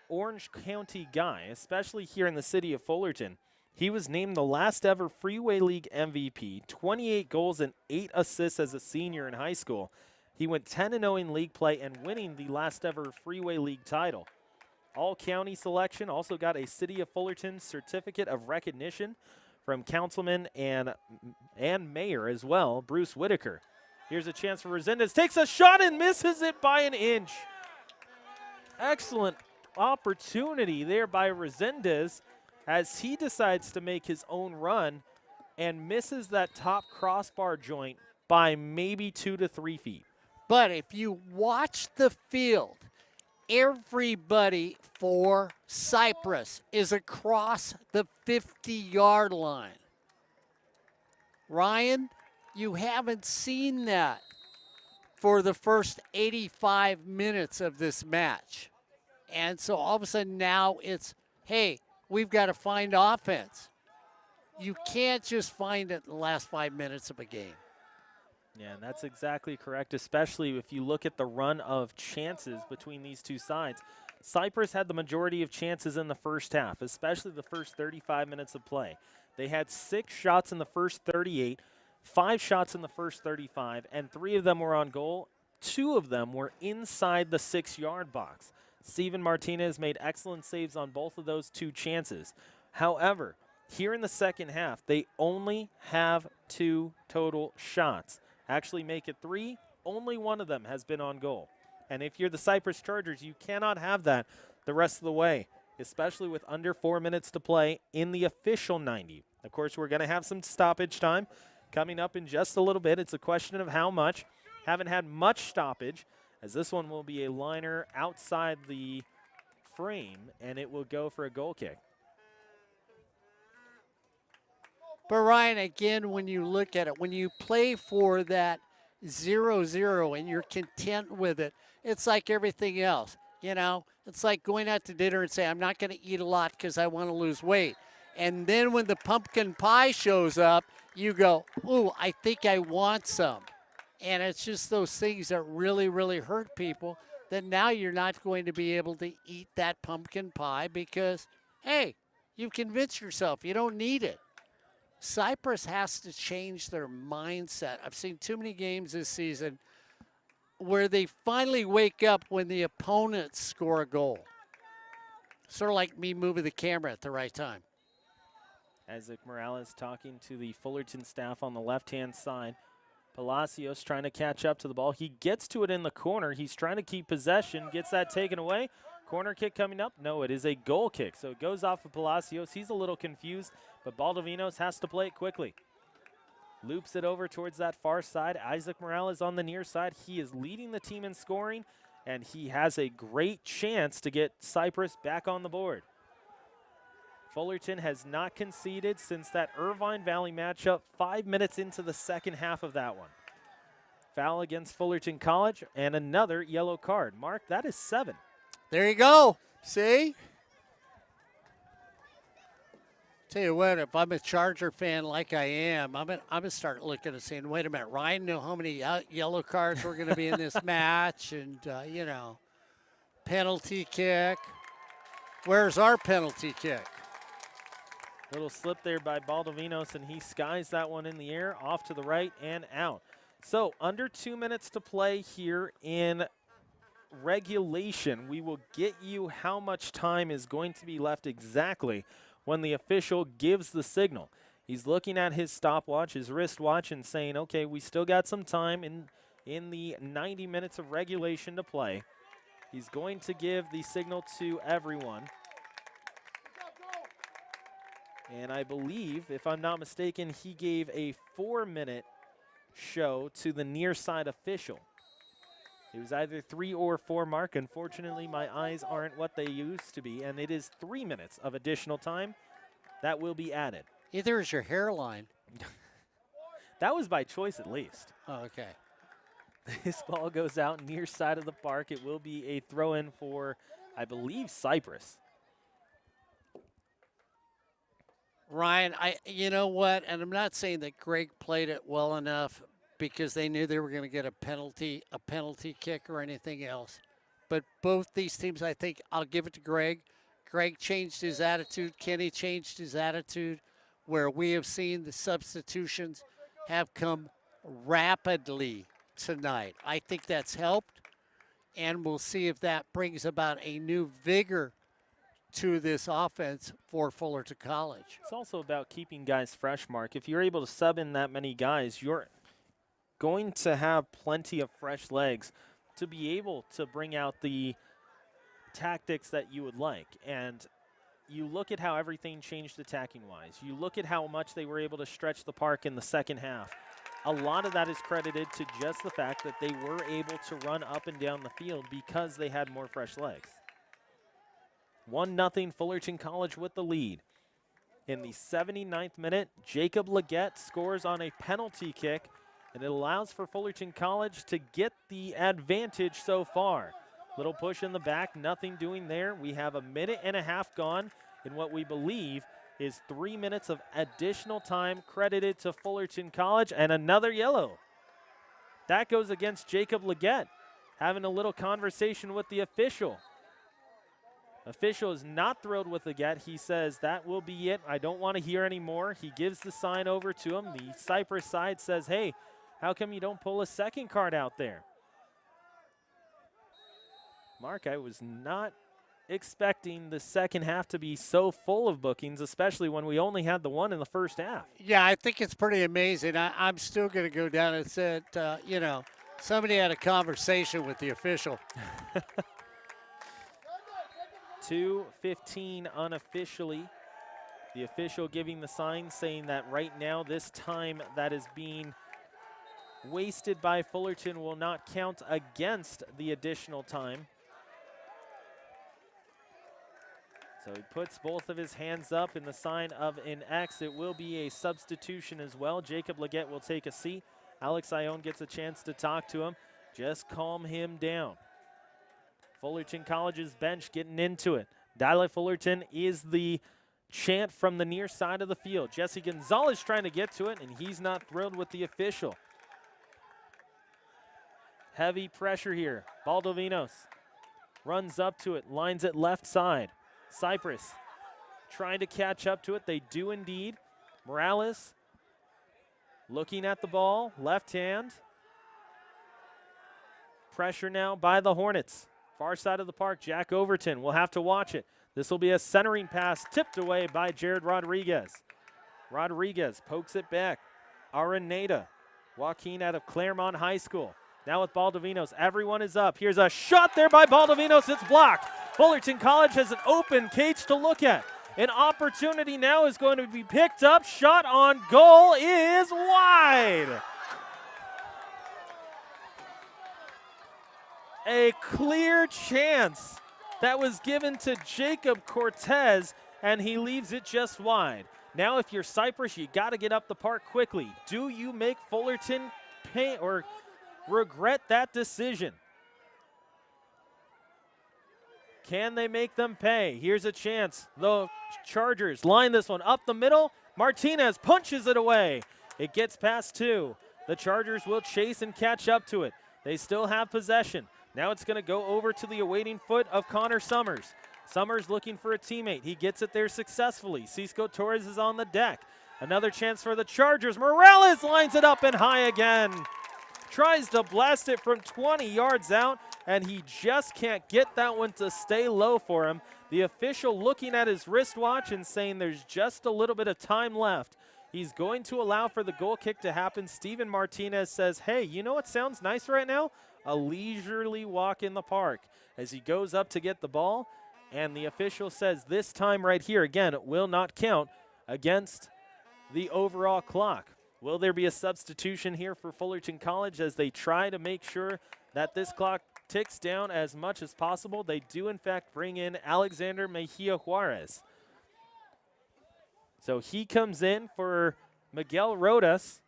Speaker 2: Orange County guy, especially here in the city of Fullerton. He was named the last ever Freeway League MVP, 28 goals and 8 assists as a senior in high school. He went 10-0 in league play and winning the last ever Freeway League title. All-county selection, also got a City of Fullerton certificate of recognition from Councilman and Mayor as well, Bruce Whitaker. Here's a chance for Resendez. Takes a shot and misses it by an inch. Excellent opportunity there by Resendez as he decides to make his own run and misses that top crossbar joint by maybe 2 to 3 feet.
Speaker 1: But if you watch the field, everybody for Cypress is across the 50-yard line. Ryan, you haven't seen that for the first 85 minutes of this match. And so all of a sudden now it's, hey, we've got to find offense. You can't just find it in the last 5 minutes of a game.
Speaker 2: Yeah, that's exactly correct, especially if you look at the run of chances between these two sides. Cypress had the majority of chances in the first half, especially the first 35 minutes of play. They had 6 shots in the first 38, 5 shots in the first 35, and 3 of them were on goal. 2 of them were inside the 6-yard box. Steven Martinez made excellent saves on both of those 2 chances. However, here in the second half, they only have 2 total shots. Actually make it 3. Only 1 of them has been on goal. And if you're the Cypress Chargers, you cannot have that the rest of the way, especially with under 4 minutes to play in the official 90. Of course, we're going to have some stoppage time coming up in just a little bit. It's a question of how much. Haven't had much stoppage, as this one will be a liner outside the frame, and it will go for a goal kick.
Speaker 1: But, Ryan, again, when you look at it, when you play for that 0-0 and you're content with it, it's like everything else. You know, it's like going out to dinner and say, I'm not going to eat a lot because I want to lose weight. And then when the pumpkin pie shows up, you go, ooh, I think I want some. And it's just those things that really, really hurt people, that now you're not going to be able to eat that pumpkin pie because, hey, you've convinced yourself you don't need it. Cypress has to change their mindset. I've seen too many games this season where they finally wake up when the opponents score a goal. Sort of like me moving the camera at the right time.
Speaker 2: Isaac Morales talking to the Fullerton staff on the left-hand side. Palacios trying to catch up to the ball. He gets to it in the corner. He's trying to keep possession, gets that taken away. Corner kick coming up. No, it is a goal kick. So it goes off of Palacios. He's a little confused, but Baldovinos has to play it quickly. Loops it over towards that far side. Isaac Morales on the near side. He is leading the team in scoring, and he has a great chance to get Cypress back on the board. Fullerton has not conceded since that Irvine Valley matchup 5 minutes into the second half of that one. Foul against Fullerton College and another yellow card. Mark, that is 7.
Speaker 1: There you go. See? Tell you what, if I'm a Charger fan like I am, I'm gonna start looking and saying, wait a minute, Ryan knew how many yellow cards were going to be in this match, and, you know, penalty kick. Where's our penalty kick?
Speaker 2: Little slip there by Baldovinos, and he skies that one in the air, off to the right and out. So under 2 minutes to play here in regulation. We will get you how much time is going to be left exactly when the official gives the signal. He's looking at his stopwatch, his wristwatch, and saying, okay, we still got some time in the 90 minutes of regulation to play. He's going to give the signal to everyone. And I believe, if I'm not mistaken, he gave a 4-minute show to the near side official. It was either 3 or 4, Mark. Unfortunately, my eyes aren't what they used to be, and it is 3 minutes of additional time that will be added.
Speaker 1: Either is your hairline.
Speaker 2: That was by choice at least.
Speaker 1: Oh, okay.
Speaker 2: This ball goes out near side of the park. It will be a throw-in for, I believe, Cypress.
Speaker 1: Ryan, you know what, and I'm not saying that Greg played it well enough because they knew they were going to get a penalty kick or anything else. But both these teams, I think, I'll give it to Greg. Greg changed his attitude. Kenny changed his attitude, where we have seen the substitutions have come rapidly tonight. I think that's helped, and we'll see if that brings about a new vigor to this offense for Fullerton College.
Speaker 2: It's also about keeping guys fresh, Mark. If you're able to sub in that many guys, you're going to have plenty of fresh legs to be able to bring out the tactics that you would like. And you look at how everything changed attacking-wise. You look at how much they were able to stretch the park in the second half. A lot of that is credited to just the fact that they were able to run up and down the field because they had more fresh legs. 1-0 Fullerton College with the lead. In the 79th minute, Jacob Leggett scores on a penalty kick, and it allows for Fullerton College to get the advantage so far. Little push in the back, nothing doing there. We have 1.5 minutes gone in what we believe is 3 minutes of additional time credited to Fullerton College, and another yellow. That goes against Jacob Leggett, having a little conversation with the official. Official is not thrilled with Leggett. He says, that will be it. I don't want to hear any more. He gives the sign over to him. The Cypress side says, hey, how come you don't pull a second card out there? Mark, I was not expecting the second half to be so full of bookings, especially when we only had the one in the first half.
Speaker 1: Yeah, I think it's pretty amazing. I'm still going to go down and say, you know, somebody had a conversation with the official.
Speaker 2: 2:15 unofficially. The official giving the sign saying that right now this time that is being wasted by Fullerton will not count against the additional time. So he puts both of his hands up in the sign of an X. It will be a substitution as well. Jacob Leggett will take a seat. Alex Ione gets a chance to talk to him. Just calm him down. Fullerton College's bench getting into it. Dile Fullerton is the chant from the near side of the field. Jesse Gonzalez trying to get to it, and he's not thrilled with the official. Heavy pressure here. Baldovinos runs up to it, lines it left side. Cypress trying to catch up to it. They do indeed. Morales looking at the ball, left hand. Pressure now by the Hornets. Far side of the park, Jack Overton will have to watch it. This will be a centering pass tipped away by Jared Rodriguez. Rodriguez pokes it back. Araneda Joaquin out of Claremont High School. Now with Baldovinos, everyone is up. Here's a shot there by Baldovinos. It's blocked. Fullerton College has an open cage to look at. An opportunity now is going to be picked up. Shot on goal is wide. A clear chance that was given to Jacob Cortez, and he leaves it just wide. Now if you're Cypress, you got to get up the park quickly. Do you make Fullerton pay or regret that decision? Can they make them pay? Here's a chance. The Chargers line this one up the middle. Martinez punches it away. It gets past two. The Chargers will chase and catch up to it. They still have possession. Now it's going to go over to the awaiting foot of Connor Summers. Summers looking for a teammate. He gets it there successfully. Cisco Torres is on the deck. Another chance for the Chargers. Morales lines it up and high again. Tries to blast it from 20 yards out, and he just can't get that one to stay low for him. The official looking at his wristwatch and saying there's just a little bit of time left. He's going to allow for the goal kick to happen. Steven Martinez says, hey, you know what sounds nice right now? A leisurely walk in the park as he goes up to get the ball. And the official says this time right here, again, it will not count against the overall clock. Will there be a substitution here for Fullerton College as they try to make sure that this clock ticks down as much as possible? They do, in fact, bring in Alexander Mejia Juarez. So he comes in for Miguel Rodas.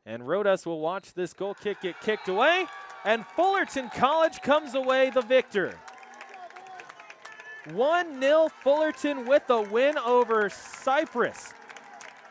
Speaker 2: And Rodas will watch this goal kick get kicked away. And Fullerton College comes away the victor. 1-0 Fullerton with a win over Cypress.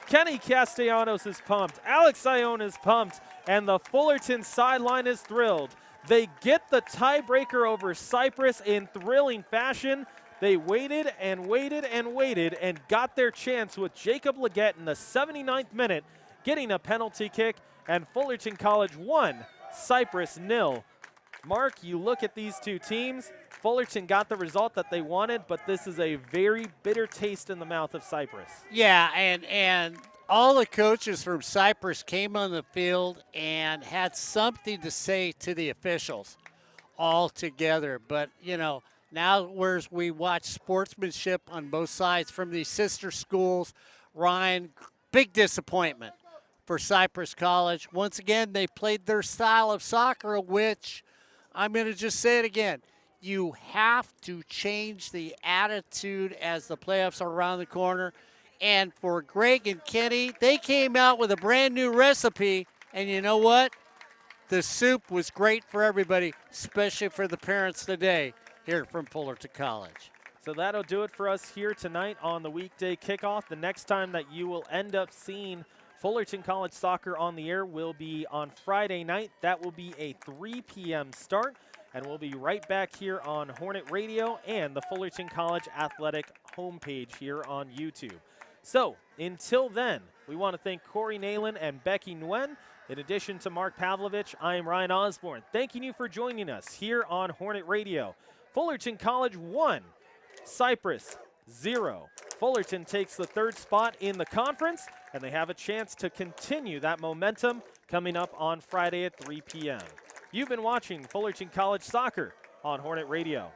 Speaker 2: Kenny Castellanos is pumped. Alex Ione is pumped. And the Fullerton sideline is thrilled. They get the tiebreaker over Cypress in thrilling fashion. They waited and waited and waited and got their chance with Jacob Leggett in the 79th minute, getting a penalty kick, and Fullerton College won, Cypress 0. Mark, you look at these two teams. Fullerton got the result that they wanted, but this is a very bitter taste in the mouth of Cypress.
Speaker 1: Yeah, and all the coaches from Cypress came on the field and had something to say to the officials all together. But, you know, now whereas we watch sportsmanship on both sides from these sister schools, Ryan, big disappointment for Cypress College. Once again, they played their style of soccer, which I'm going to just say it again. You have to change the attitude as the playoffs are around the corner. And for Greg and Kenny, they came out with a brand new recipe. And you know what? The soup was great for everybody, especially for the parents today here from Fullerton College.
Speaker 2: So that'll do it for us here tonight on the weekday kickoff. The next time that you will end up seeing Fullerton College soccer on the air will be on Friday night. That will be a 3 p.m. start. And we'll be right back here on Hornet Radio and the Fullerton College Athletic homepage here on YouTube. So, until then, we want to thank Corey Nalen and Becky Nguyen. In addition to Mark Pavlovich, I am Ryan Osborne, thanking you for joining us here on Hornet Radio. Fullerton College 1, Cypress 0. Fullerton takes the third spot in the conference, and they have a chance to continue that momentum coming up on Friday at 3 p.m. You've been watching Fullerton College Soccer on Hornet Radio.